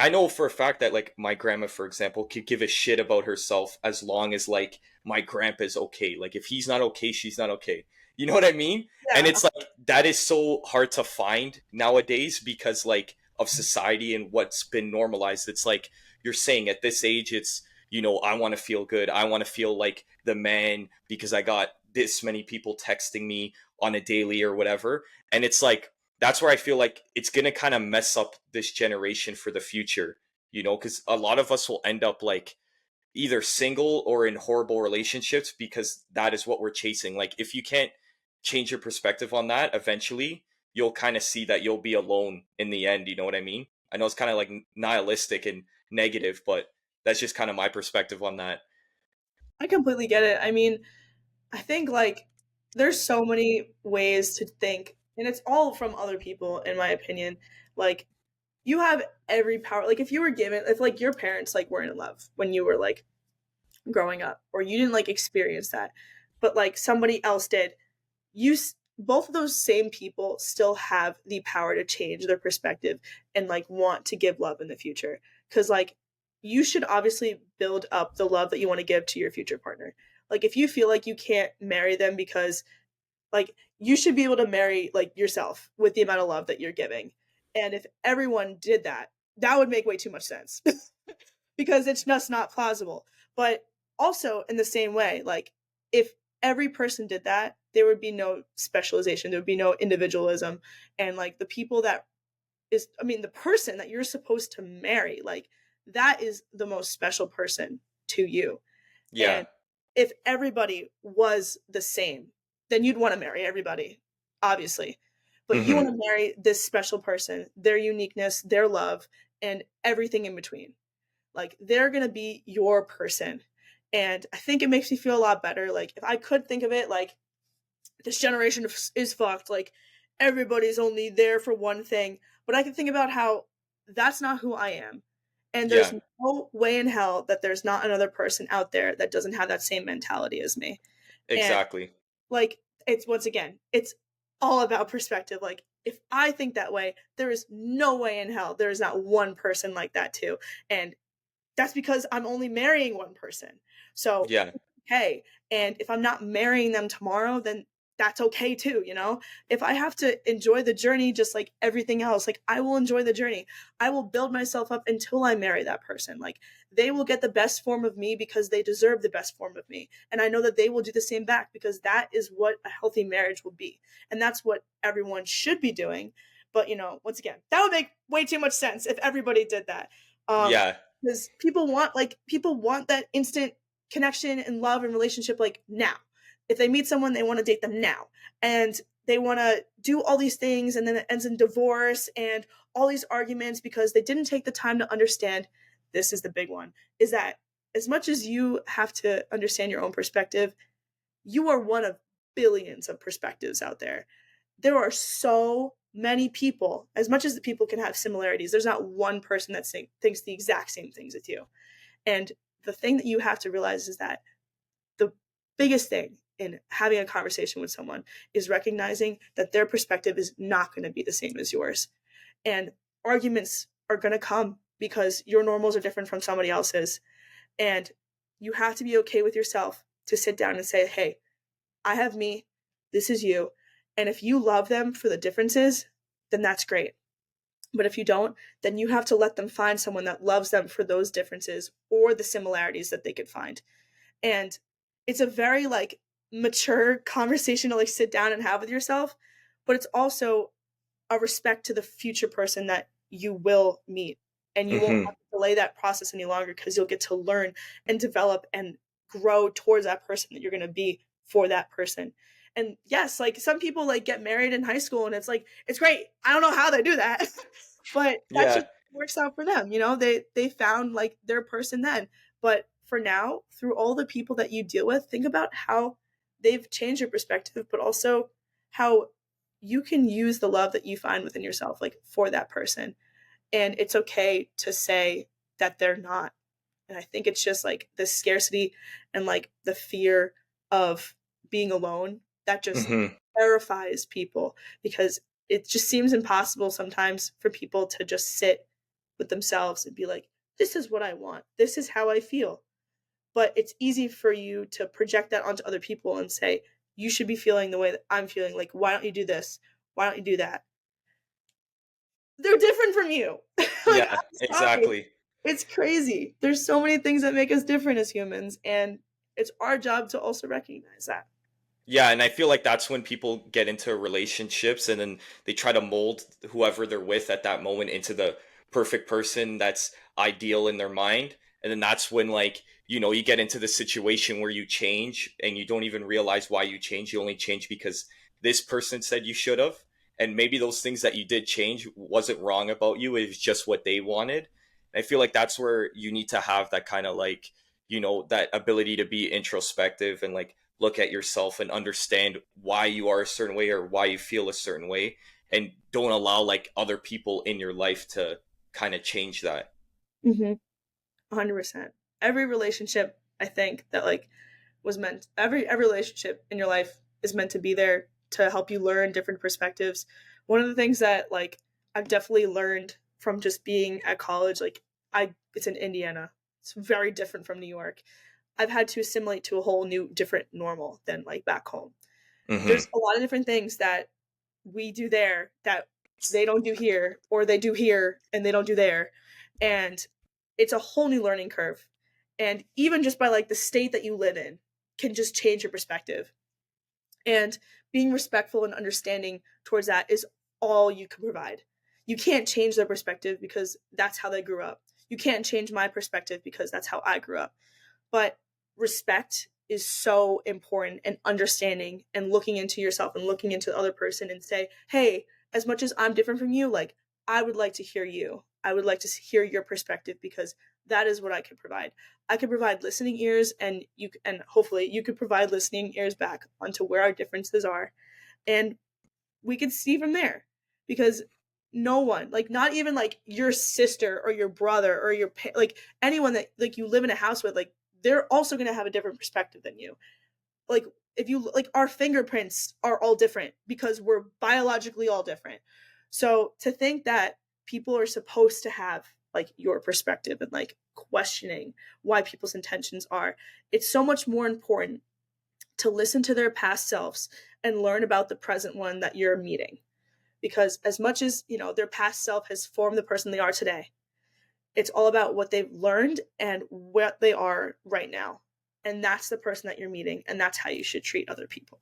I know for a fact that like my grandma, for example, could give a shit about herself as long as like my grandpa's okay. Like if he's not okay, she's not okay. You know what I mean? And Yeah. it's like that is so hard to find nowadays because like of society and what's been normalized. It's like you're saying at this age, it's, you know, I want to feel good. I want to feel like the man because I got this many people texting me on a daily or whatever. And it's like that's where I feel like it's going to kind of mess up this generation for the future, you know, because a lot of us will end up like either single or in horrible relationships because that is what we're chasing. Like, if you can't change your perspective on that, eventually you'll kind of see that you'll be alone in the end. You know what I mean? I know it's kind of like nihilistic and negative, but that's just kind of my perspective on that. I completely get it. I mean, I think like there's so many ways to think, and it's all from other people, in my opinion. Like, you have every power. Like, if you were given, if like your parents like weren't in love when you were like growing up, or you didn't like experience that, but like somebody else did, both of those same people still have the power to change their perspective and like want to give love in the future, because like you should obviously build up the love that you want to give to your future partner. Like, if you feel like you can't marry them because like, you should be able to marry like yourself with the amount of love that you're giving. And if everyone did that, that would make way too much sense. Because it's just not plausible. But also in the same way, like, if every person did that, there would be no specialization, there would be no individualism. And like the people that is, I mean, the person that you're supposed to marry, like, that is the most special person to you. Yeah. And if everybody was the same, then you'd want to marry everybody, obviously. But you want Hmm. to marry this special person, their uniqueness, their love, and everything in between. Like, they're going to be your person. And I think it makes me feel a lot better. Like, if I could think of it like, this generation is fucked, like everybody's only there for one thing, but I can think about how that's not who I am. And there's Yeah, no way in hell that there's not another person out there that doesn't have that same mentality as me. And exactly. like, it's, once again, it's all about perspective. Like, if I think that way, there is no way in hell there is not one person like that too. And that's because I'm only marrying one person. So, Yeah. okay. And if I'm not marrying them tomorrow, then that's okay too, you know? If I have to enjoy the journey just like everything else, like, I will enjoy the journey. I will build myself up until I marry that person. Like, they will get the best form of me because they deserve the best form of me. And I know that they will do the same back because that is what a healthy marriage will be. And that's what everyone should be doing. But, once again, that would make way too much sense if everybody did that. Um, Yeah. because people want that instant connection and love and relationship, like, now. If they meet someone, they want to date them now, and they want to do all these things, and then it ends in divorce and all these arguments because they didn't take the time to understand. This is the big one, is that as much as you have to understand your own perspective, you are one of billions of perspectives out there. There are so many people. As much as the people can have similarities, there's not one person that thinks the exact same things as you. And the thing that you have to realize is that the biggest thing in having a conversation with someone is recognizing that their perspective is not going to be the same as yours. And arguments are going to come because your normals are different from somebody else's. And you have to be okay with yourself to sit down and say, hey, I have me, this is you. And if you love them for the differences, then that's great. But if you don't, then you have to let them find someone that loves them for those differences or the similarities that they could find. And it's a very like mature conversation to like sit down and have with yourself, but it's also a respect to the future person that you will meet. And you won't Hmm. have to delay that process any longer because you'll get to learn and develop and grow towards that person that you're going to be for that person. And yes, like, some people like get married in high school and it's like, it's great. I don't know how they do that, but that Yeah. just works out for them. They found like their person then. But for now, through all the people that you deal with, think about how they've changed your perspective, but also how you can use the love that you find within yourself, like, for that person. And it's okay to say that they're not. And I think it's just like the scarcity and like the fear of being alone that just Hmm. terrifies people, because it just seems impossible sometimes for people to just sit with themselves and be like, this is what I want. This is how I feel. But it's easy for you to project that onto other people and say, you should be feeling the way that I'm feeling. Like, why don't you do this? Why don't you do that? They're different from you. Like, Yeah, I'm sorry. exactly. It's crazy. There's so many things that make us different as humans, and it's our job to also recognize that. Yeah, and I feel like that's when people get into relationships and then they try to mold whoever they're with at that moment into the perfect person that's ideal in their mind. And then that's when, like, you get into the situation where you change and you don't even realize why you change. You only change because this person said you should have. And maybe those things that you did change wasn't wrong about you. It was just what they wanted. And I feel like that's where you need to have that kind of like, that ability to be introspective and like look at yourself and understand why you are a certain way or why you feel a certain way, and don't allow like other people in your life to kind of change that. 100%. Every relationship, I think, that like was meant, every relationship in your life is meant to be there to help you learn different perspectives. One of the things that like I've definitely learned from just being at college, like, it's in Indiana. It's very different from New York. I've had to assimilate to a whole new different normal than like back home. Hmm. There's a lot of different things that we do there that they don't do here, or they do here and they don't do there. And it's a whole new learning curve. And even just by like the state that you live in can just change your perspective. And being respectful and understanding towards that is all you can provide. You can't change their perspective because that's how they grew up. You can't change my perspective because that's how I grew up. But respect is so important, and understanding and looking into yourself and looking into the other person and say, hey, as much as I'm different from you, like, I would like to hear you. I would like to hear your perspective because that is what I could provide. I could provide listening ears, and hopefully you could provide listening ears back onto where our differences are. And we could see from there, because no one, like not even like your sister or your brother or your like anyone that like you live in a house with, like they're also going to have a different perspective than you. Like if you like, our fingerprints are all different because we're biologically all different. So to think that people are supposed to have like your perspective and like questioning why people's intentions are, it's so much more important to listen to their past selves and learn about the present one that you're meeting. Because as much as, you know, their past self has formed the person they are today, it's all about what they've learned and what they are right now. And that's the person that you're meeting, and that's how you should treat other people.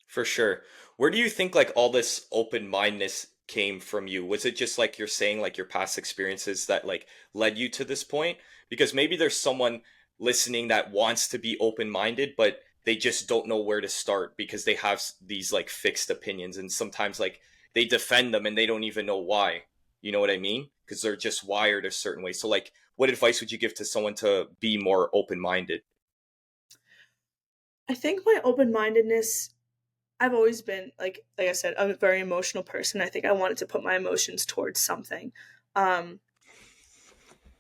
For sure. Where do you think like all this open-mindedness came from you? Was it just like you're saying, like your past experiences that like led you to this point? Because maybe there's someone listening that wants to be open-minded, but they just don't know where to start because they have these like fixed opinions, and sometimes like they defend them and they don't even know why. You know what I mean? Because they're just wired a certain way. So like what advice would you give to someone to be more open-minded? I think my open-mindedness, I've always been like I said, I'm a very emotional person. I think I wanted to put my emotions towards something. Um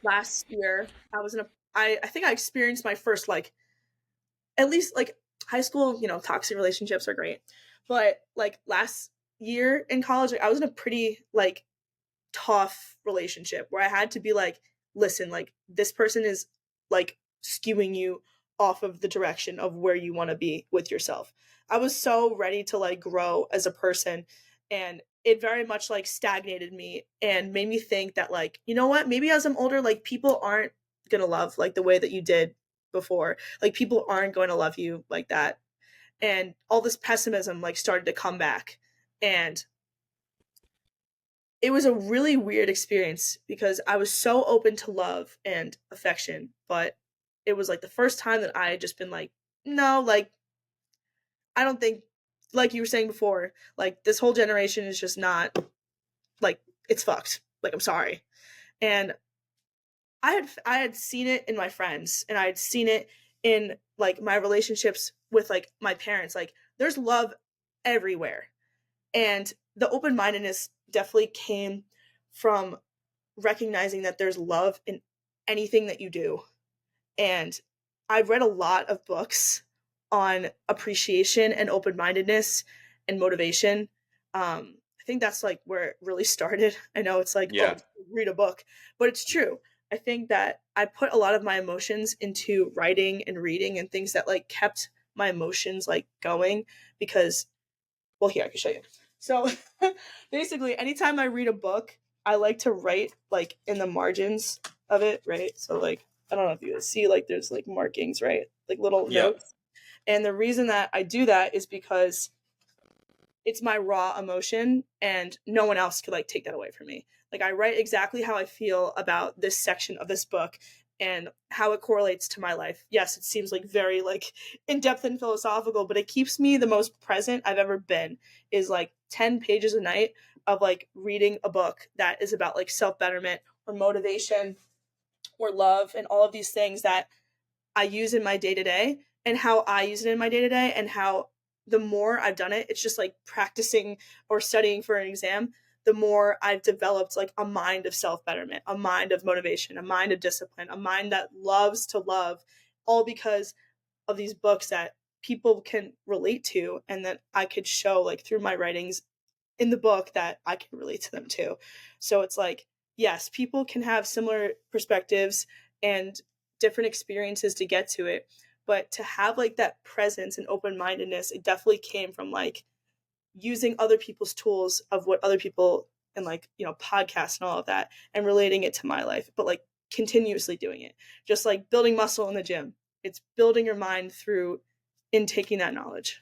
Last year I was in a I think I experienced my first like, at least like, high school, you know, toxic relationships are great. But like last year in college, like, I was in a pretty like tough relationship where I had to be like, listen, like this person is like skewing you off of the direction of where you want to be with yourself. I was so ready to like grow as a person, and it very much like stagnated me and made me think that like, you know what, maybe as I'm older, like people aren't going to love like the way that you did before. Like people aren't going to love you like that. And all this pessimism like started to come back. And it was a really weird experience because I was so open to love and affection, but it was like the first time that I had just been like, no, like, I don't think, like you were saying before, like this whole generation is just not, like, it's fucked. Like, I'm sorry. And I had seen it in my friends, and I had seen it in like my relationships with like my parents. Like there's love everywhere. And the open-mindedness definitely came from recognizing that there's love in anything that you do. And I've read a lot of books on appreciation and open-mindedness and motivation. I think that's like where it really started. I know it's like, oh, Yeah. read a book, but it's true. I think that I put a lot of my emotions into writing and reading and things that like kept my emotions like going because, well, here I can show you. So basically, anytime I read a book, I like to write like in the margins of it, right? So like, I don't know if you guys see, like there's like markings, right? Like little Yeah. notes. And the reason that I do that is because it's my raw emotion and no one else could like take that away from me. Like I write exactly how I feel about this section of this book and how it correlates to my life. Yes, it seems like very like in-depth and philosophical, but it keeps me the most present I've ever been. Is like 10 pages a night of like reading a book that is about like self-betterment or motivation or love and all of these things that I use in my day to day, and how I use it in my day to day, and how the more I've done it, it's just like practicing or studying for an exam. The more I've developed like a mind of self betterment, a mind of motivation, a mind of discipline, a mind that loves to love, all because of these books that people can relate to and that I could show like through my writings in the book that I can relate to them too. So it's like, yes, people can have similar perspectives and different experiences to get to it, but to have like that presence and open-mindedness, it definitely came from like using other people's tools of what other people and like, you know, podcasts and all of that and relating it to my life, but like continuously doing it. Just like building muscle in the gym. It's building your mind through intaking that knowledge.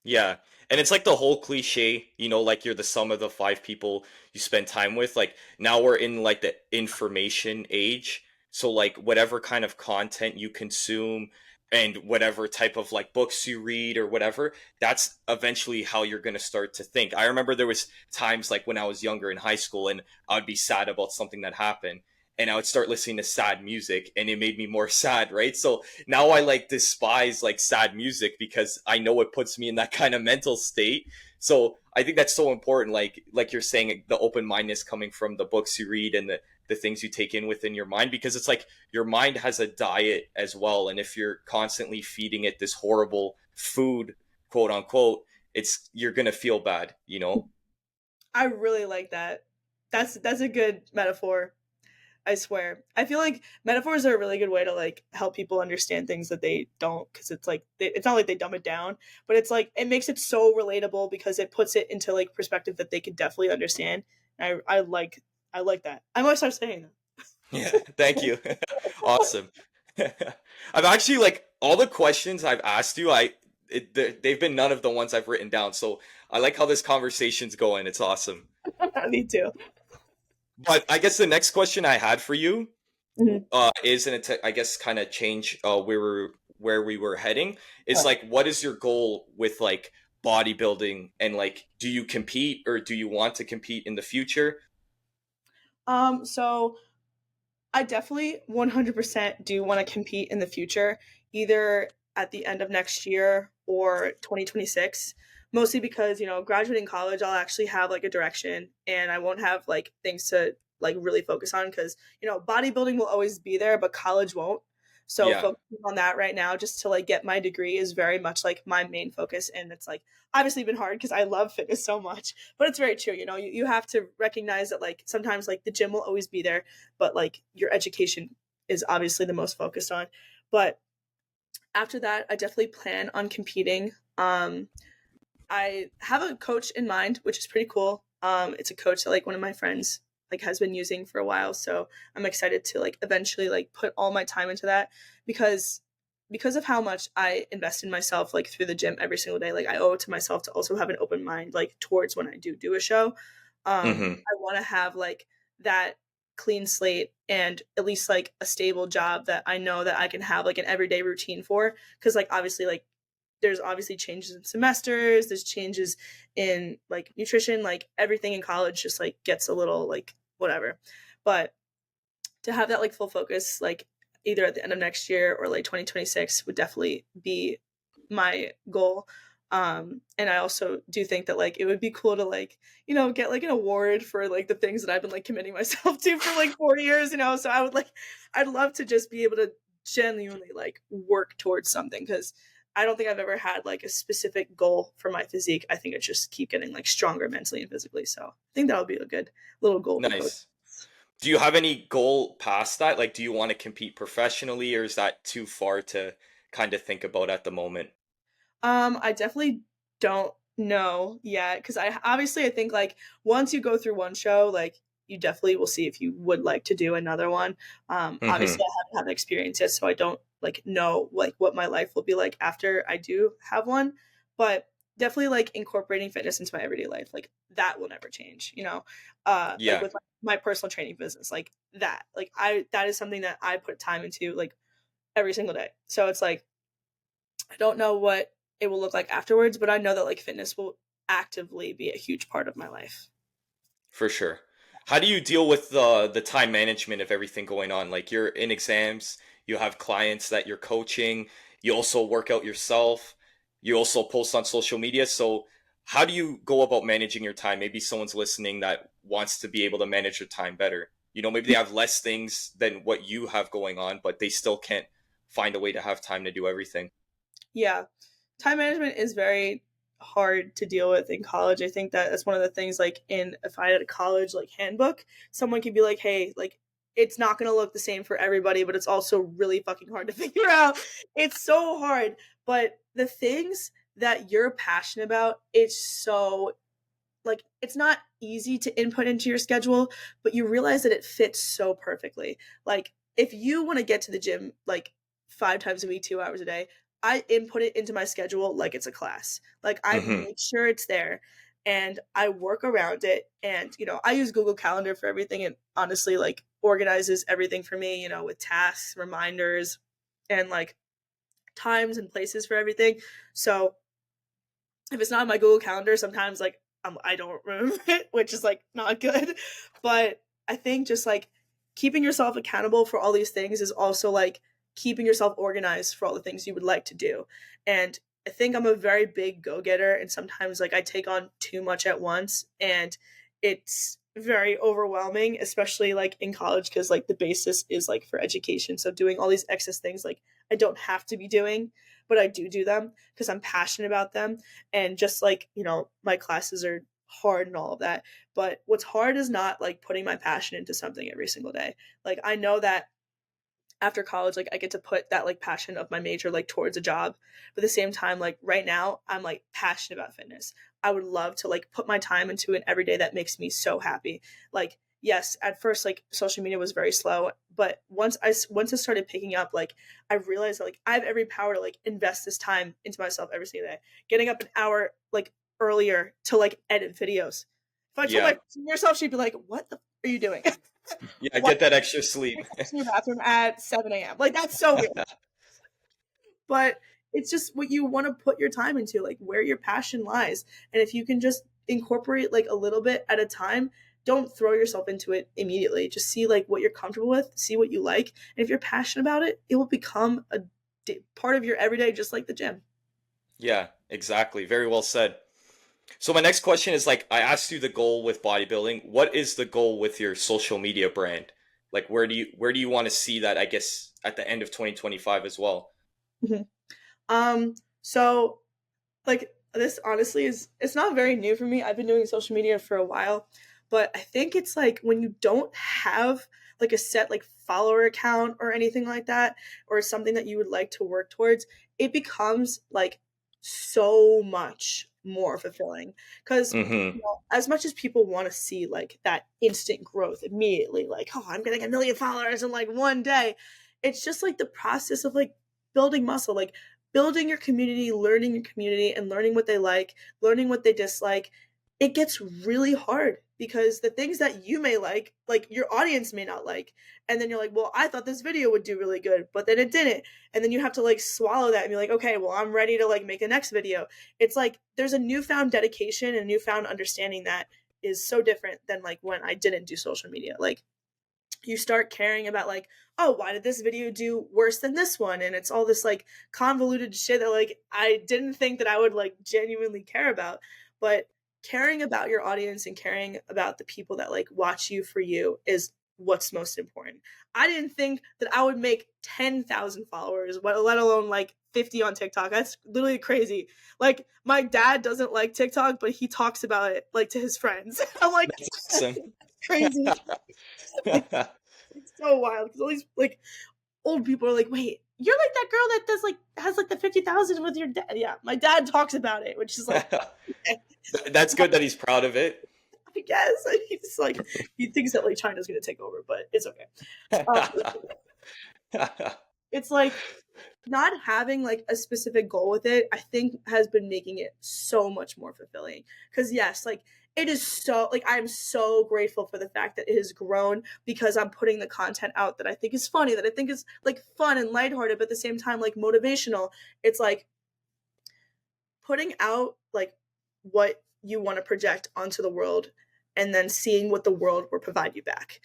Yeah. And it's like the whole cliche, you know, like you're the sum of the five people you spend time with. Like now we're in like the information age. So like whatever kind of content you consume and whatever type of like books you read or whatever, that's eventually how you're going to start to think. I remember there was times like when I was younger in high school and I would be sad about something that happened. and I would start listening to sad music, and it made me more sad, right? So now I like despise like sad music because I know it puts me in that kind of mental state. So I think that's so important, like you're saying, the open-mindedness coming from the books you read and the things you take in within your mind, because it's like your mind has a diet as well, and if you're constantly feeding it this horrible food, quote unquote, it's you're gonna feel bad, you know. I really like that. That's a good metaphor. I swear. I feel like metaphors are a really good way to like help people understand things that they don't, because it's like it's not like they dumb it down, but it's like it makes it so relatable because it puts it into like perspective that they could definitely understand. I like that. I might start saying that. Yeah, thank you. Awesome. I've actually like all the questions I've asked you, they've been none of the ones I've written down. So I like how this conversation's going. It's awesome. Me too. But I guess the next question I had for you Mhm. is, and I guess kind of change where we were heading, is like, what is your goal with like bodybuilding, and like, do you compete or do you want to compete in the future? So I definitely 100% do want to compete in the future, either at the end of next year or 2026. Mostly because, graduating college, I'll actually have like a direction and I won't have like things to like really focus on because, bodybuilding will always be there, but college won't. So Yeah. focusing on that right now just to like get my degree is very much like my main focus. And it's like obviously been hard because I love fitness so much, but it's very true. You have to recognize that like sometimes like the gym will always be there, but like your education is obviously the most focused on. But after that, I definitely plan on competing. I have a coach in mind, which is pretty cool. It's a coach that like one of my friends like has been using for a while, so I'm excited to like eventually like put all my time into that because of how much I invest in myself like through the gym every single day. Like I owe it to myself to also have an open mind like towards when I do a show. Hmm. I want to have like that clean slate and at least like a stable job that I know that I can have like an everyday routine for, because like obviously like there's obviously changes in semesters, there's changes in like nutrition, like everything in college just like gets a little like whatever. But to have that like full focus like either at the end of next year or like 2026 would definitely be my goal. And I also do think that like it would be cool to like, get like an award for like the things that I've been like committing myself to for like 4 years, so I'd love to just be able to genuinely like work towards something, because I don't think I've ever had like a specific goal for my physique. I think it's just keep getting like stronger mentally and physically. So I think that'll be a good little goal to focus. Nice. Do you have any goal past that? Like, do you want to compete professionally, or is that too far to kind of think about at the moment? I definitely don't know yet, because I think like once you go through one show, like you definitely will see if you would like to do another one. Hmm. Obviously, I haven't had the experience yet, so I don't like know like what my life will be like after I do have one. But definitely like incorporating fitness into my everyday life, like that will never change. Like Yeah, with my personal training business, that is something that I put time into like every single day. So it's like I don't know what it will look like afterwards, but I know that like fitness will actively be a huge part of my life. for sure. How do you deal with the time management of everything going on? Like, you're in exams, you have clients that you're coaching, you also work out yourself, you also post on social media. So how do you go about managing your time? Maybe someone's listening that wants to be able to manage their time better. Maybe they have less things than what you have going on, but they still can't find a way to have time to do everything. Yeah. Time management is very hard to deal with in college. I think that that's one of the things like if I had a college like handbook, someone could be like, "Hey, like it's not going to look the same for everybody, but it's also really fucking hard to figure out." It's so hard, but the things that you're passionate about, it's so like it's not easy to input into your schedule, but you realize that it fits so perfectly. Like if you want to get to the gym like 5 times a week, 2 hours a day, I input it into my schedule like it's a class. Like I Hmm. make sure it's there and I work around it. And I use Google Calendar for everything, and honestly like organizes everything for me, with tasks, reminders, and like times and places for everything. So if it's not in my Google Calendar, sometimes like I don't remember it, which is like not good. But I think just like keeping yourself accountable for all these things is also like keeping yourself organized for all the things you would like to do. And I think I'm a very big go-getter, and sometimes like I take on too much at once, and it's very overwhelming, especially like in college, because like the basis is like for education. So doing all these excess things like I don't have to be doing, but I do them because I'm passionate about them. And just like, my classes are hard and all of that. But what's hard is not like putting my passion into something every single day. Like I know that after college, like I get to put that like passion of my major like towards a job, but at the same time, like right now I'm like passionate about fitness. I would love to like put my time into it every day. That makes me so happy. Like yes, at first like social media was very slow, but once I started picking up, like I realized that like I have every power to like invest this time into myself every single day, getting up an hour like earlier to like edit videos. If I told my yourself, she'd be like, what the are you doing? Yeah, get that extra sleep. In your bathroom at 7 a.m. Like that's so weird. But it's just what you want to put your time into, like where your passion lies. And if you can just incorporate like a little bit at a time, don't throw yourself into it immediately. Just see like what you're comfortable with, see what you like. And if you're passionate about it, it will become a part of your everyday, just like the gym. Yeah, exactly. Very well said. So my next question is like I asked you the goal with bodybuilding. What is the goal with your social media brand? Like where do you want to see that, I guess, at the end of 2025 as well? So like this honestly it's not very new for me. I've been doing social media for a while, but I think it's like when you don't have like a set like follower account or anything like that, or something that you would like to work towards, it becomes like so much more fulfilling. Because Mm-hmm. as much as people want to see like that instant growth immediately, like, oh, I'm getting 1 million followers in like one day, it's just like the process of like building muscle, like building your community, learning your community, and learning what they like, learning what they dislike. It gets really hard because the things that you may like your audience may not like. And then you're like, well, I thought this video would do really good, but then it didn't. And then you have to like swallow that and be like, okay, well, I'm ready to like make the next video. It's like there's a newfound dedication and newfound understanding that is so different than like when I didn't do social media. Like you start caring about like, oh, why did this video do worse than this one? And it's all this like convoluted shit that like I didn't think that I would like genuinely care about. But caring about your audience and caring about the people that like watch you for you is what's most important. I didn't think that I would make 10,000 followers, let alone like 50 on TikTok. That's literally crazy. Like my dad doesn't like TikTok, but he talks about it like to his friends. I'm like, That's awesome. crazy. It's so wild because all these like old people are like, wait, you're like that girl that does like has like the 50,000 with your dad. Yeah, my dad talks about it, which is like, That's good that he's proud of it. I guess he's like he thinks that like China's gonna take over, but it's okay. It's like not having like a specific goal with it, I think has been making it so much more fulfilling. Because yes, like it is so like I'm so grateful for the fact that it has grown because I'm putting the content out that I think is funny, that I think is like fun and lighthearted, but at the same time like motivational. It's like putting out like what you want to project onto the world and then seeing what the world will provide you back.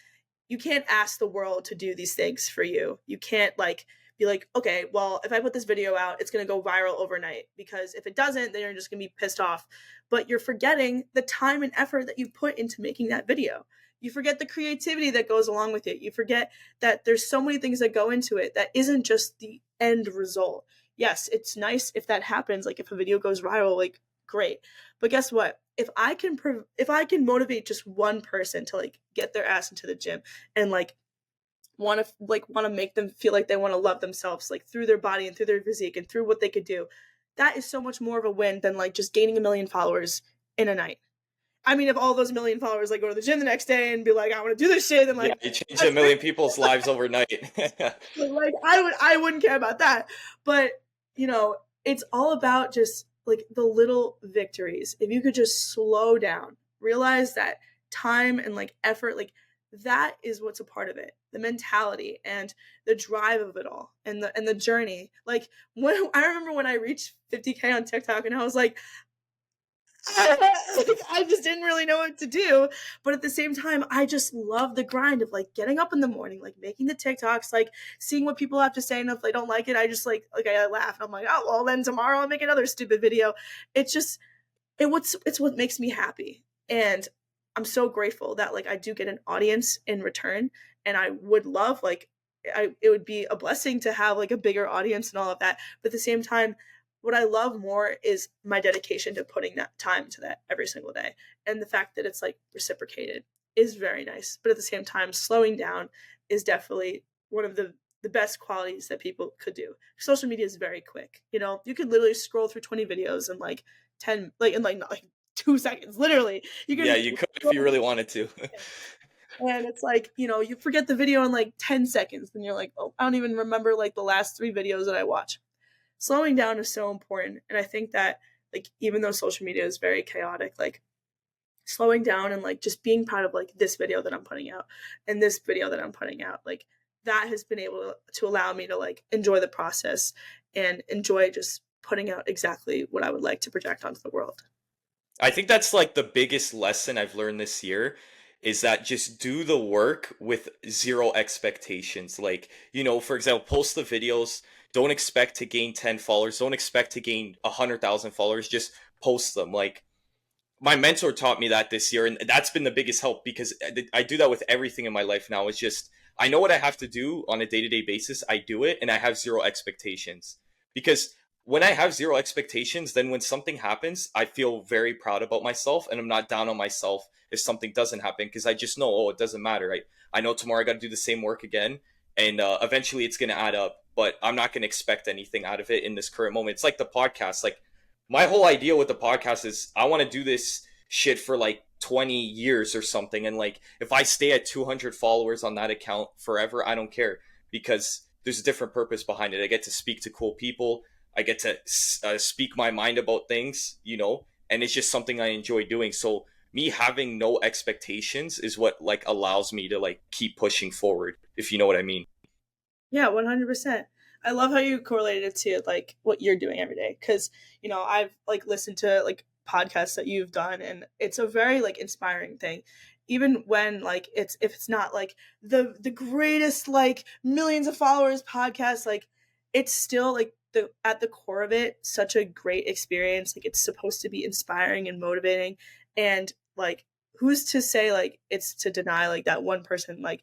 You can't ask the world to do these things for you. You can't like be like, okay, well, if I put this video out, it's going to go viral overnight, because if it doesn't, then you're just going to be pissed off. But you're forgetting the time and effort that you put into making that video. You forget the creativity that goes along with it. You forget that there's so many things that go into it that isn't just the end result. Yes, it's nice if that happens, like if a video goes viral, like great. But guess what? If I can motivate just one person to like get their ass into the gym and like want to make them feel like they want to love themselves like through their body and through their physique and through what they could do, that is so much more of a win than like just gaining 1 million followers in a night. I mean, if all those 1 million followers like go to the gym the next day and be like, I want to do this shit, then like Yeah, you change 1 million people's lives overnight. like I wouldn't care about that. But it's all about just like the little victories. If you could just slow down, realize that time and like effort, like that is what's a part of it. The mentality and the drive of it all, and the journey. Like when I remember when I reached 50K on TikTok, and I was like, I just didn't really know what to do. But at the same time, I just love the grind of like getting up in the morning, like making the TikToks, like seeing what people have to say. And if they don't like it, I just like I laugh. And I'm like, oh, well, then tomorrow I'll make another stupid video. It's just, it's what makes me happy. And I'm so grateful that like I do get an audience in return. And I would love like, it would be a blessing to have like a bigger audience and all of that. But at the same time, what I love more is my dedication to putting that time to that every single day. And the fact that it's like reciprocated is very nice. But at the same time, slowing down is definitely one of the best qualities that people could do. Social media is very quick. You know, you could literally scroll through 20 videos in like 10, like in like not like 2 seconds, literally. You Yeah, you could if you really wanted to. And it's like, you know, you forget the video in like 10 seconds and you're like, oh, I don't even remember like the last 3 videos that I watched. Slowing down is so important. And I think that like, even though social media is very chaotic, like slowing down and like just being proud of like this video that I'm putting out and this video that I'm putting out, like that has been able to allow me to like enjoy the process and enjoy just putting out exactly what I would like to project onto the world. I think that's like the biggest lesson I've learned this year is that just do the work with zero expectations. Like, you know, for example, post the videos, don't expect to gain 10 followers, don't expect to gain 100,000 followers, just post them. Like, my mentor taught me that this year, and that's been the biggest help because I do that with everything in my life now. It's just, I know what I have to do on a day-to-day basis, I do it, and I have zero expectations. Because when I have zero expectations, then when something happens, I feel very proud about myself, and I'm not down on myself if something doesn't happen, because I just know, oh, it doesn't matter, right? I know tomorrow I got to do the same work again, and eventually it's going to add up, but I'm not going to expect anything out of it in this current moment. It's like the podcast. Like, my whole idea with the podcast is I want to do this shit for like 20 years or something. And like, if I stay at 200 followers on that account forever, I don't care, because there's a different purpose behind it. I get to speak to cool people. I get to speak my mind about things, you know, and it's just something I enjoy doing. So me having no expectations is what like allows me to like keep pushing forward, if you know what I mean. Yeah, 100%. I love how you correlated it to like what you're doing every day. Cause, you know, I've like listened to like podcasts that you've done and it's a very like inspiring thing. Even when like if it's not like the greatest like millions of followers podcast, like it's still like the at the core of it, such a great experience. Like it's supposed to be inspiring and motivating. And like who's to say like it's to deny like that one person, like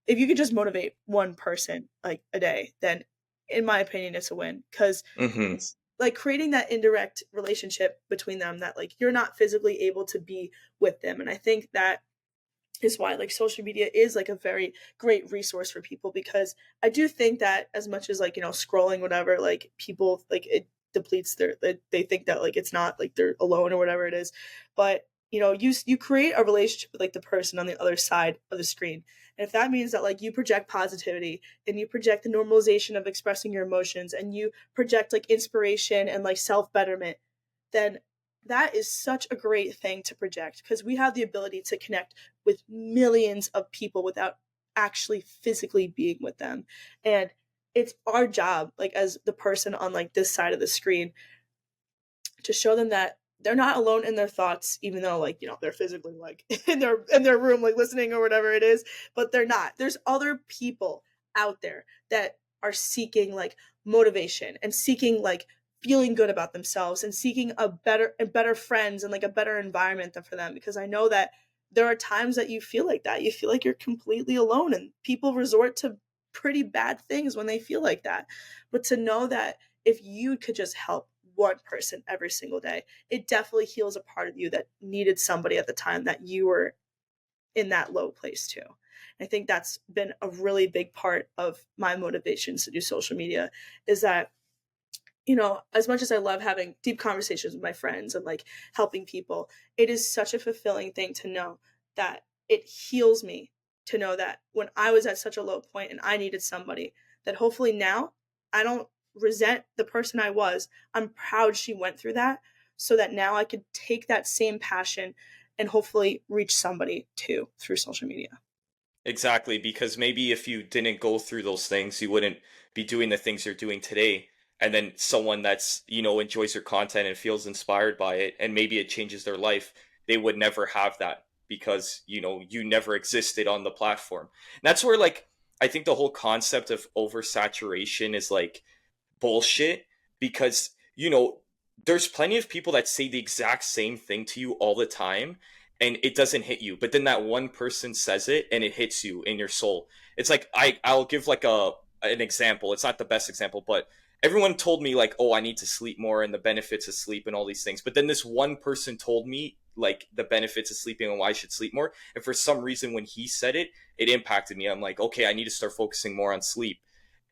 if you could just motivate one person like a day, then in my opinion, it's a win. Because Mm-hmm. it's like creating that indirect relationship between them that like you're not physically able to be with them. And I think that is why like social media is like a very great resource for people, because I do think that as much as like, you know, scrolling whatever, like people like it depletes their they think that like it's not like they're alone or whatever it is. But you know, you create a relationship with like the person on the other side of the screen. And if that means that like you project positivity and you project the normalization of expressing your emotions and you project like inspiration and like self-betterment, then that is such a great thing to project, because we have the ability to connect with millions of people without actually physically being with them. And it's our job, like as the person on like this side of the screen, to show them that they're not alone in their thoughts, even though like, you know, they're physically like in their room like listening or whatever it is, but they're not. There's other people out there that are seeking like motivation and seeking like feeling good about themselves and seeking a better friends and like a better environment for them. Because I know that there are times that you feel like that. You feel like you're completely alone, and people resort to pretty bad things when they feel like that. But to know that if you could just help one person every single day, it definitely heals a part of you that needed somebody at the time that you were in that low place too. I think that's been a really big part of my motivations to do social media, is that, you know, as much as I love having deep conversations with my friends and like helping people, it is such a fulfilling thing to know that it heals me to know that when I was at such a low point and I needed somebody, that hopefully now I don't resent the person I was. I'm proud she went through that, so that now I could take that same passion and hopefully reach somebody too through social media. Exactly, because maybe if you didn't go through those things, you wouldn't be doing the things you're doing today. and then someone that's, enjoys your content and feels inspired by it, and maybe it changes their life, they would never have that because, you never existed on the platform. And that's where, like, I think the whole concept of oversaturation is like bullshit, because, there's plenty of people that say the exact same thing to you all the time and it doesn't hit you. But then that one person says it and it hits you in your soul. It's like I'll give like an example. It's not the best example, but everyone told me like, oh, I need to sleep more and the benefits of sleep and all these things. But then this one person told me like the benefits of sleeping and why I should sleep more. And for some reason, when he said it, it impacted me. I'm like, okay, I need to start focusing more on sleep.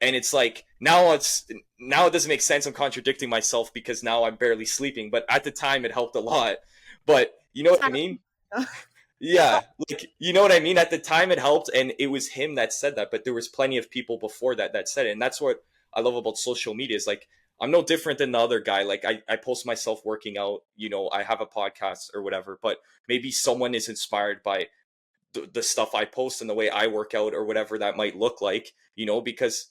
And it's like now it doesn't make sense. I'm contradicting myself because now I'm barely sleeping. But at the time, it helped a lot. But you know what I mean? Yeah, like, you know what I mean? At the time it helped, and it was him that said that, but there was plenty of people before that said it. And that's what I love about social media is like, I'm no different than the other guy. Like I post myself working out, I have a podcast or whatever, but maybe someone is inspired by the stuff I post and the way I work out or whatever that might look like, because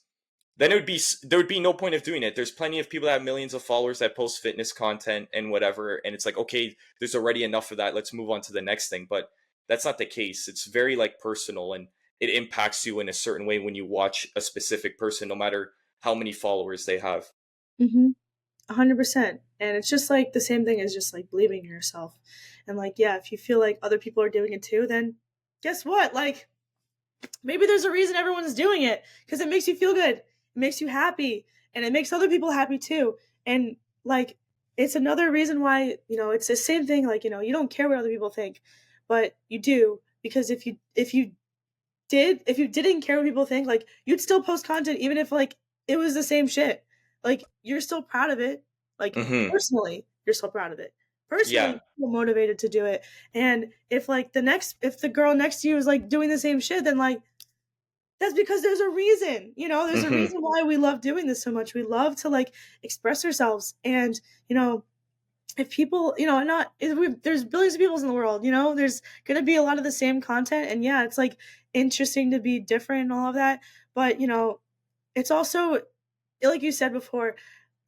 then there would be no point of doing it. There's plenty of people that have millions of followers that post fitness content and whatever, and it's like, okay, there's already enough of that. Let's move on to the next thing. But that's not the case. It's very like personal, and it impacts you in a certain way when you watch a specific person, no matter how many followers they have. 100%. And it's just like the same thing as just like believing in yourself. And like, yeah, if you feel like other people are doing it too, then guess what? Like, maybe there's a reason everyone's doing it, because it makes you feel good. It makes you happy, and it makes other people happy too. And like, it's another reason why, it's the same thing. Like, you don't care what other people think, but you do, because if you didn't care what people think, like, you'd still post content even if like it was the same shit. Like, you're still proud of it. Like, personally, you're still proud of it. Personally, you're motivated to do it. And if like if the girl next to you is like doing the same shit, then like, that's because there's a reason. There's a reason why we love doing this so much. We love to like express ourselves. And if people, there's billions of people in the world, there's going to be a lot of the same content. And yeah, it's like interesting to be different and all of that. But, it's also, like you said before,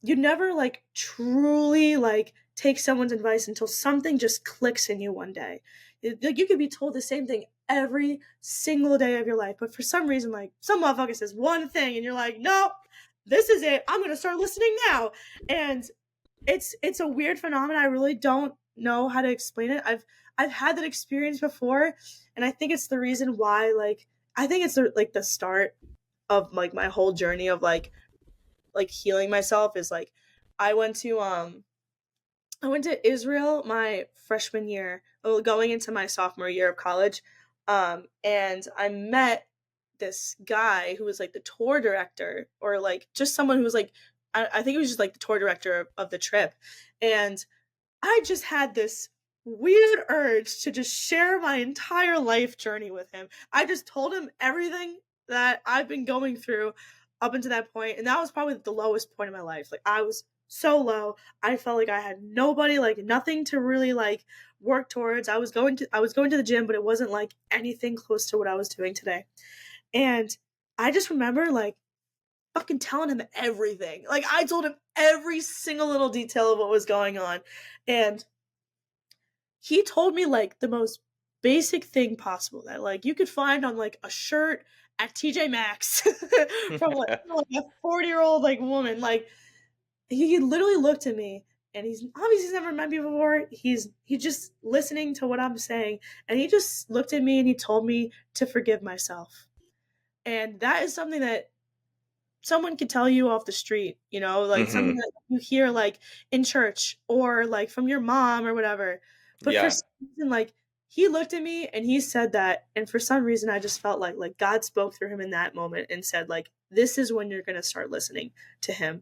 you never like truly like take someone's advice until something just clicks in you one day. Like, you could be told the same thing every single day of your life, but for some reason, like, some motherfucker says one thing and you're like, nope, this is it. I'm going to start listening now. And it's a weird phenomenon. I really don't know how to explain it. I've had that experience before, and I think it's the reason why, like, I think it's the start of like my whole journey of like healing myself is like I went to Israel my freshman year, going into my sophomore year of college, and I met this guy who was like the tour director, or like just someone who was like, I think he was just like the tour director of the trip. And I just had this weird urge to just share my entire life journey with him. I just told him everything that I've been going through up until that point, and that was probably the lowest point of my life. Like, I was so low. I felt like I had nobody, like nothing to really like work towards. I was going to the gym, but it wasn't like anything close to what I was doing today. And I just remember like fucking telling him everything. Like, I told him every single little detail of what was going on. And he told me like the most basic thing possible that like you could find on like a shirt at TJ Maxx from like a 40-year-old like woman. Like, he literally looked at me, and he's never met me before. He's just listening to what I'm saying, and he just looked at me and he told me to forgive myself. And that is something that someone could tell you off the street, like something that you hear like in church or like from your mom or whatever. But for some reason, like, he looked at me and he said that, and for some reason I just felt like God spoke through him in that moment and said like, this is when you're going to start listening to him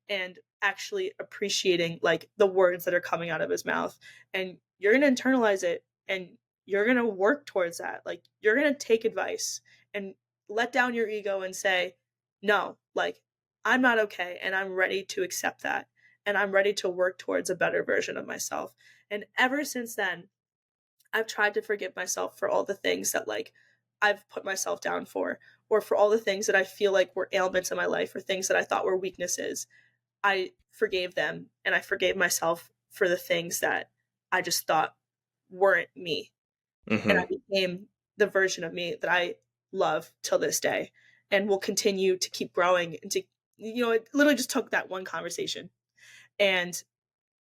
and actually appreciating like the words that are coming out of his mouth, and you're going to internalize it, and you're going to work towards that. Like, you're going to take advice and let down your ego and say, no, like, I'm not okay, and I'm ready to accept that, and I'm ready to work towards a better version of myself. And ever since then, I've tried to forgive myself for all the things that like I've put myself down for, or for all the things that I feel like were ailments in my life, or things that I thought were weaknesses. I forgave them and I forgave myself for the things that I just thought weren't me. And I Mm-hmm. became the version of me that I love till this day and will continue to keep growing. And to, it literally just took that one conversation. And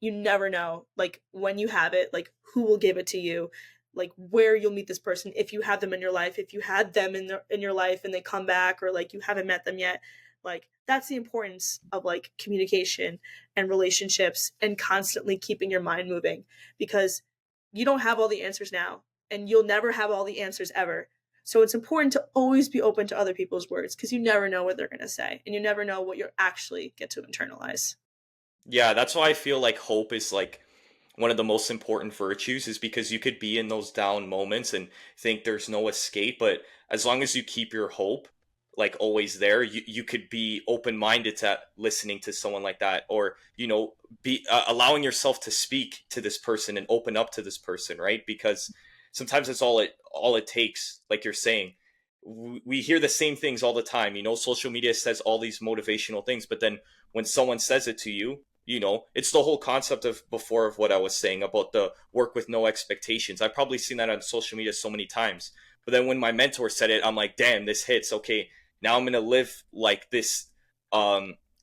you never know, like, when you have it, like, who will give it to you, like, where you'll meet this person, if you have them in your life, if you had them in your life and they come back, or like you haven't met them yet. Like, that's the importance of like communication and relationships and constantly keeping your mind moving, because you don't have all the answers now and you'll never have all the answers ever. So it's important to always be open to other people's words, because you never know what they're going to say and you never know what you actually get to internalize. Yeah, that's why I feel like hope is like one of the most important virtues, is because you could be in those down moments and think there's no escape, but as long as you keep your hope like always there, you could be open-minded to listening to someone like that, or be allowing yourself to speak to this person and open up to this person, right? Because sometimes it's all it takes, like you're saying. We hear the same things all the time. Social media says all these motivational things, but then when someone says it to you, it's the whole concept of before of what I was saying about the work with no expectations. I've probably seen that on social media so many times. But then when my mentor said it, I'm like, damn, this hits. Okay, now I'm going to live like this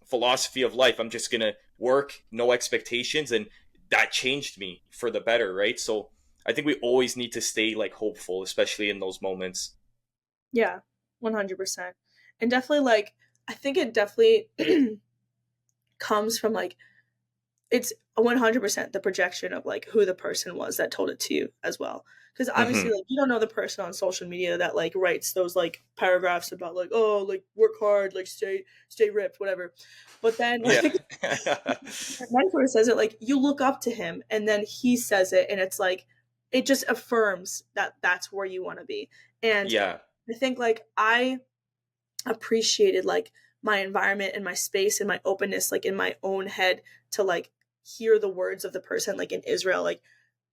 philosophy of life. I'm just going to work, no expectations. And that changed me for the better, right? So I think we always need to stay like hopeful, especially in those moments. Yeah, 100%. And definitely, like, I think it definitely comes from like, it's 100% the projection of like who the person was that told it to you as well. Because obviously, Mm-hmm. like, you don't know the person on social media that like writes those like paragraphs about like, oh, like, work hard, like, stay ripped, whatever. But then Yeah. like your mentor says it, like, you look up to him and then he says it, and it's like, it just affirms that that's where you want to be. And Yeah. I think like I appreciated like my environment and my space and my openness, like in my own head, to like hear the words of the person like in Israel. Like,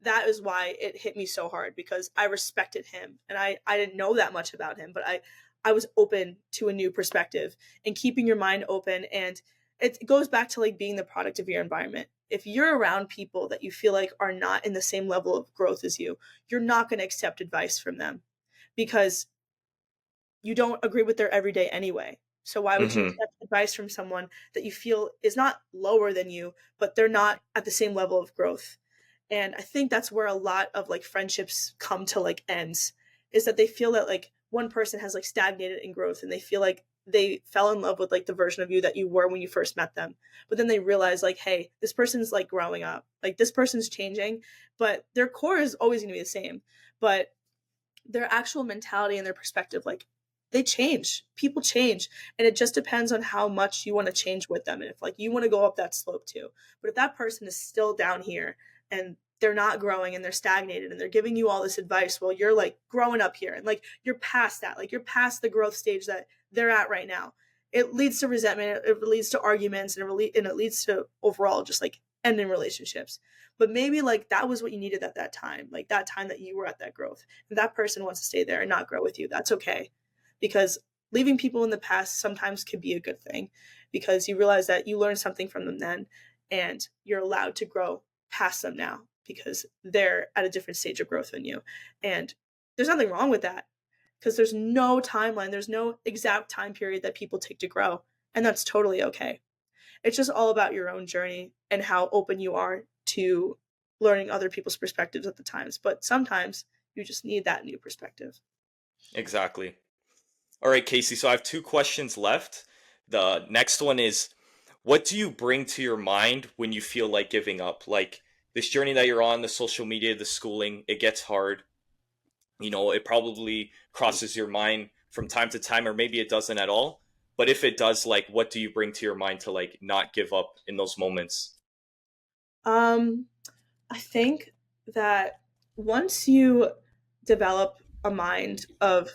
that is why it hit me so hard, because I respected him and I didn't know that much about him, but I was open to a new perspective, and keeping your mind open. And it goes back to like being the product of your environment. If you're around people that you feel like are not in the same level of growth as you, you're not going to accept advice from them, because you don't agree with their everyday anyway. So why would you Mm-hmm. accept advice from someone that you feel is not lower than you, but they're not at the same level of growth? And I think that's where a lot of like friendships come to like ends, is that they feel that like one person has like stagnated in growth, and they feel like they fell in love with like the version of you that you were when you first met them. But then they realize like, hey, this person's like growing up. Like, this person's changing, but their core is always going to be the same. But their actual mentality and their perspective, like, they change. People change, and it just depends on how much you want to change with them, and if like you want to go up that slope too. But if that person is still down here and they're not growing and they're stagnated and they're giving you all this advice while you're like growing up here, and like you're past that, like you're past the growth stage that they're at right now, it leads to resentment, it leads to arguments, and it leads to overall just like ending relationships. But maybe like that was what you needed at that time, like that time that you were at that growth. If that person wants to stay there and not grow with you, that's okay. Because leaving people in the past sometimes can be a good thing, because you realize that you learned something from them then, and you're allowed to grow past them now because they're at a different stage of growth than you. And there's nothing wrong with that, because there's no timeline, there's no exact time period that people take to grow, and that's totally okay. It's just all about your own journey and how open you are to learning other people's perspectives at the times. But sometimes you just need that new perspective. Exactly. All right, Casey. So I have two questions left. The next one is, what do you bring to your mind when you feel like giving up? Like this journey that you're on, the social media, the schooling, it gets hard. It probably crosses your mind from time to time, or maybe it doesn't at all. But if it does, like, what do you bring to your mind to like not give up in those moments? Um, I think that once you develop a mind of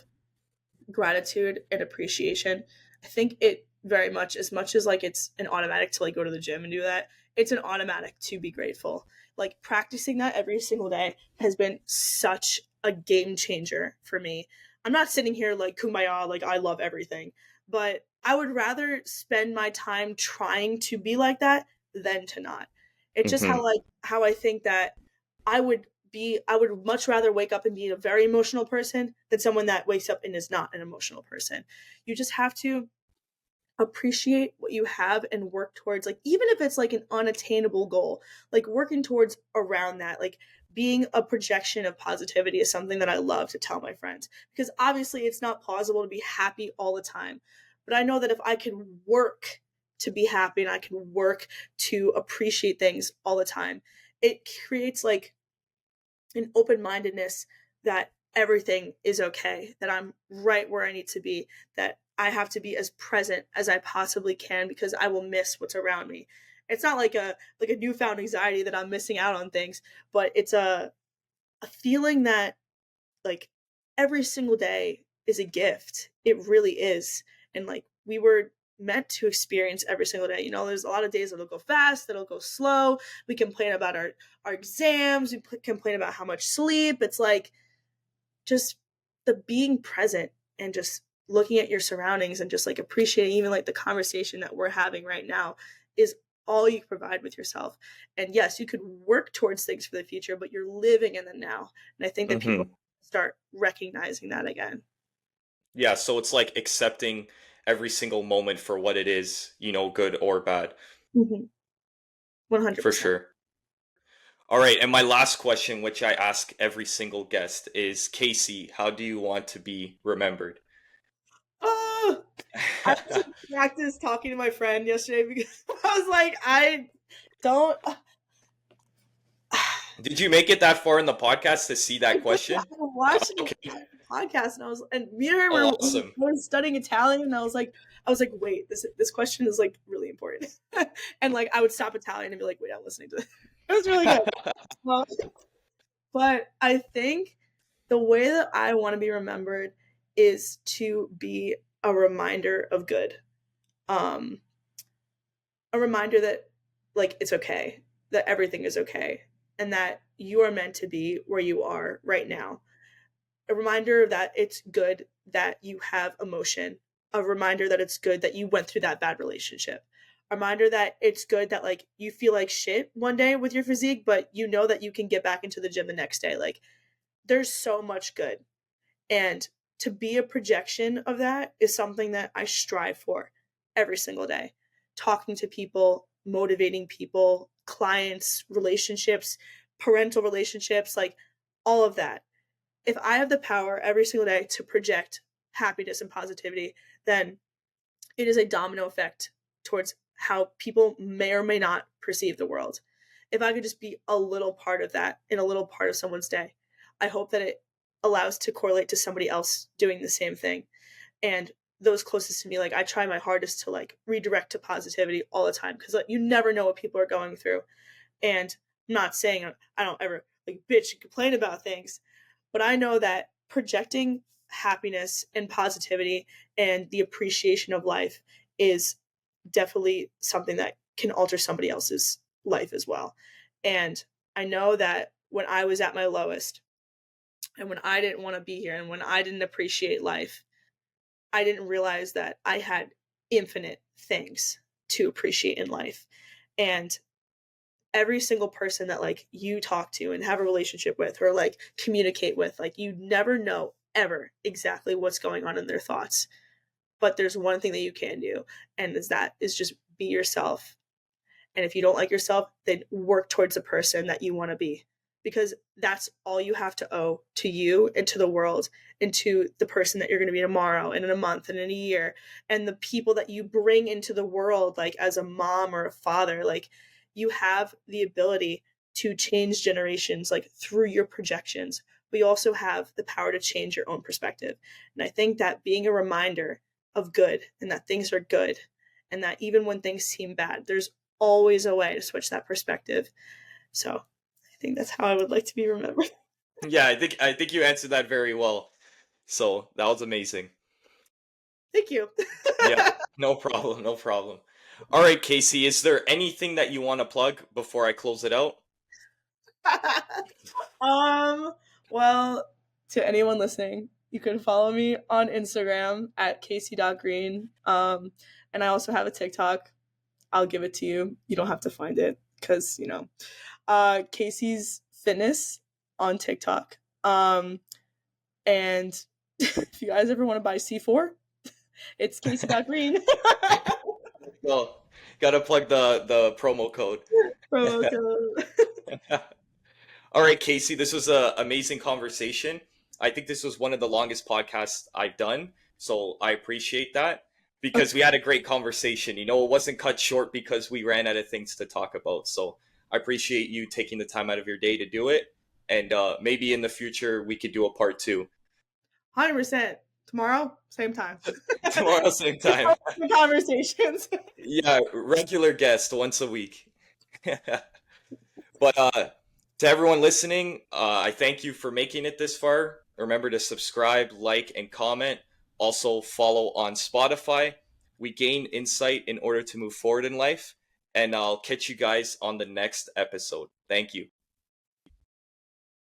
gratitude and appreciation, I think it very much as like it's an automatic to like go to the gym and do that, it's an automatic to be grateful. Like, practicing that every single day has been such a game changer for me. I'm not sitting here like kumbaya, like I love everything, but I would rather spend my time trying to be like that than to not. It's just Mm-hmm. how I think that I would much rather wake up and be a very emotional person than someone that wakes up and is not an emotional person. You just have to appreciate what you have and work towards, like, even if it's like an unattainable goal, like working towards around that, like being a projection of positivity is something that I love to tell my friends, because obviously it's not possible to be happy all the time, but I know that if I can work to be happy and I can work to appreciate things all the time, it creates like an open-mindedness that everything is okay, that I'm right where I need to be, that I have to be as present as I possibly can because I will miss what's around me. It's not like a newfound anxiety that I'm missing out on things, but it's a feeling that like every single day is a gift. It really is. And like we were meant to experience every single day. You know, there's a lot of days that'll go fast, that'll go slow. We complain about our exams, we complain about how much sleep. It's like just the being present and just looking at your surroundings and just like appreciating even like the conversation that we're having right now is all you can provide with yourself. And yes, you could work towards things for the future, but you're living in the now. And I think that people Mm-hmm. start recognizing that again. Yeah, so it's like accepting every single moment for what it is, you know, good or bad. Mm-hmm. For 100%. sure. All right, and my last question, which I ask every single guest, is Casey, how do you want to be remembered? Oh, I was in practice talking to my friend yesterday because I was like, I don't. Did you make it that far in the podcast to see that question? I was watching Okay, the podcast and me and her oh, were awesome. studying Italian, and I was like, wait, this question is like really important, and like I would stop Italian and be like, wait, I'm listening to this. It was really good. Well, but I think the way that I want to be remembered is to be a reminder of good. Um, a reminder that like it's okay, that everything is okay, and that you are meant to be where you are right now. A reminder that it's good that you have emotion. A reminder that it's good that you went through that bad relationship. A reminder that it's good that like you feel like shit one day with your physique, but you know that you can get back into the gym the next day. Like there's so much good. And to be a projection of that is something that I strive for every single day. Talking to people, motivating people, clients, relationships, parental relationships, like all of that. If I have the power every single day to project happiness and positivity, then it is a domino effect towards how people may or may not perceive the world. If I could just be a little part of that in a little part of someone's day, I hope that it allows to correlate to somebody else doing the same thing. And those closest to me, like I try my hardest to like redirect to positivity all the time because like, you never know what people are going through. And I'm not saying I don't ever like bitch and complain about things, but I know that projecting happiness and positivity and the appreciation of life is definitely something that can alter somebody else's life as well. And I know that when I was at my lowest and when I didn't want to be here and when I didn't appreciate life, I didn't realize that I had infinite things to appreciate in life. And every single person that like you talk to and have a relationship with or like communicate with, like you never know ever exactly what's going on in their thoughts, but there's one thing that you can do, and is just be yourself. And if you don't like yourself, then work towards the person that you want to be, because that's all you have to owe to you and to the world and to the person that you're going to be tomorrow and in a month and in a year, and the people that you bring into the world, like as a mom or a father. Like you have the ability to change generations like through your projections. But you also have the power to change your own perspective. And I think that being a reminder of good and that things are good and that even when things seem bad, there's always a way to switch that perspective. So I think that's how I would like to be remembered. Yeah, I think you answered that very well. So that was amazing. Thank you. Yeah, no problem, no problem. All right, Casey, is there anything that you want to plug before I close it out? um, well, to anyone listening, You can follow me on Instagram at Kacey.green. And I also have a TikTok. I'll give it to you. You don't have to find it because, Kacey's Fitness on TikTok. And if you guys ever want to buy C4, it's Kacey.green. Well, gotta plug the promo code. Promo code. All right, Kacey, this was an amazing conversation. I think this was one of the longest podcasts I've done, so I appreciate that because we had a great conversation. It wasn't cut short because we ran out of things to talk about. So I appreciate you taking the time out of your day to do it, and maybe in the future we could do a part 2. 100%. Tomorrow, same time. Tomorrow, same time. Conversations. Yeah, regular guest once a week. But to everyone listening, I thank you for making it this far. Remember to subscribe, like, and comment. Also, follow on Spotify. We gain insight in order to move forward in life. And I'll catch you guys on the next episode. Thank you.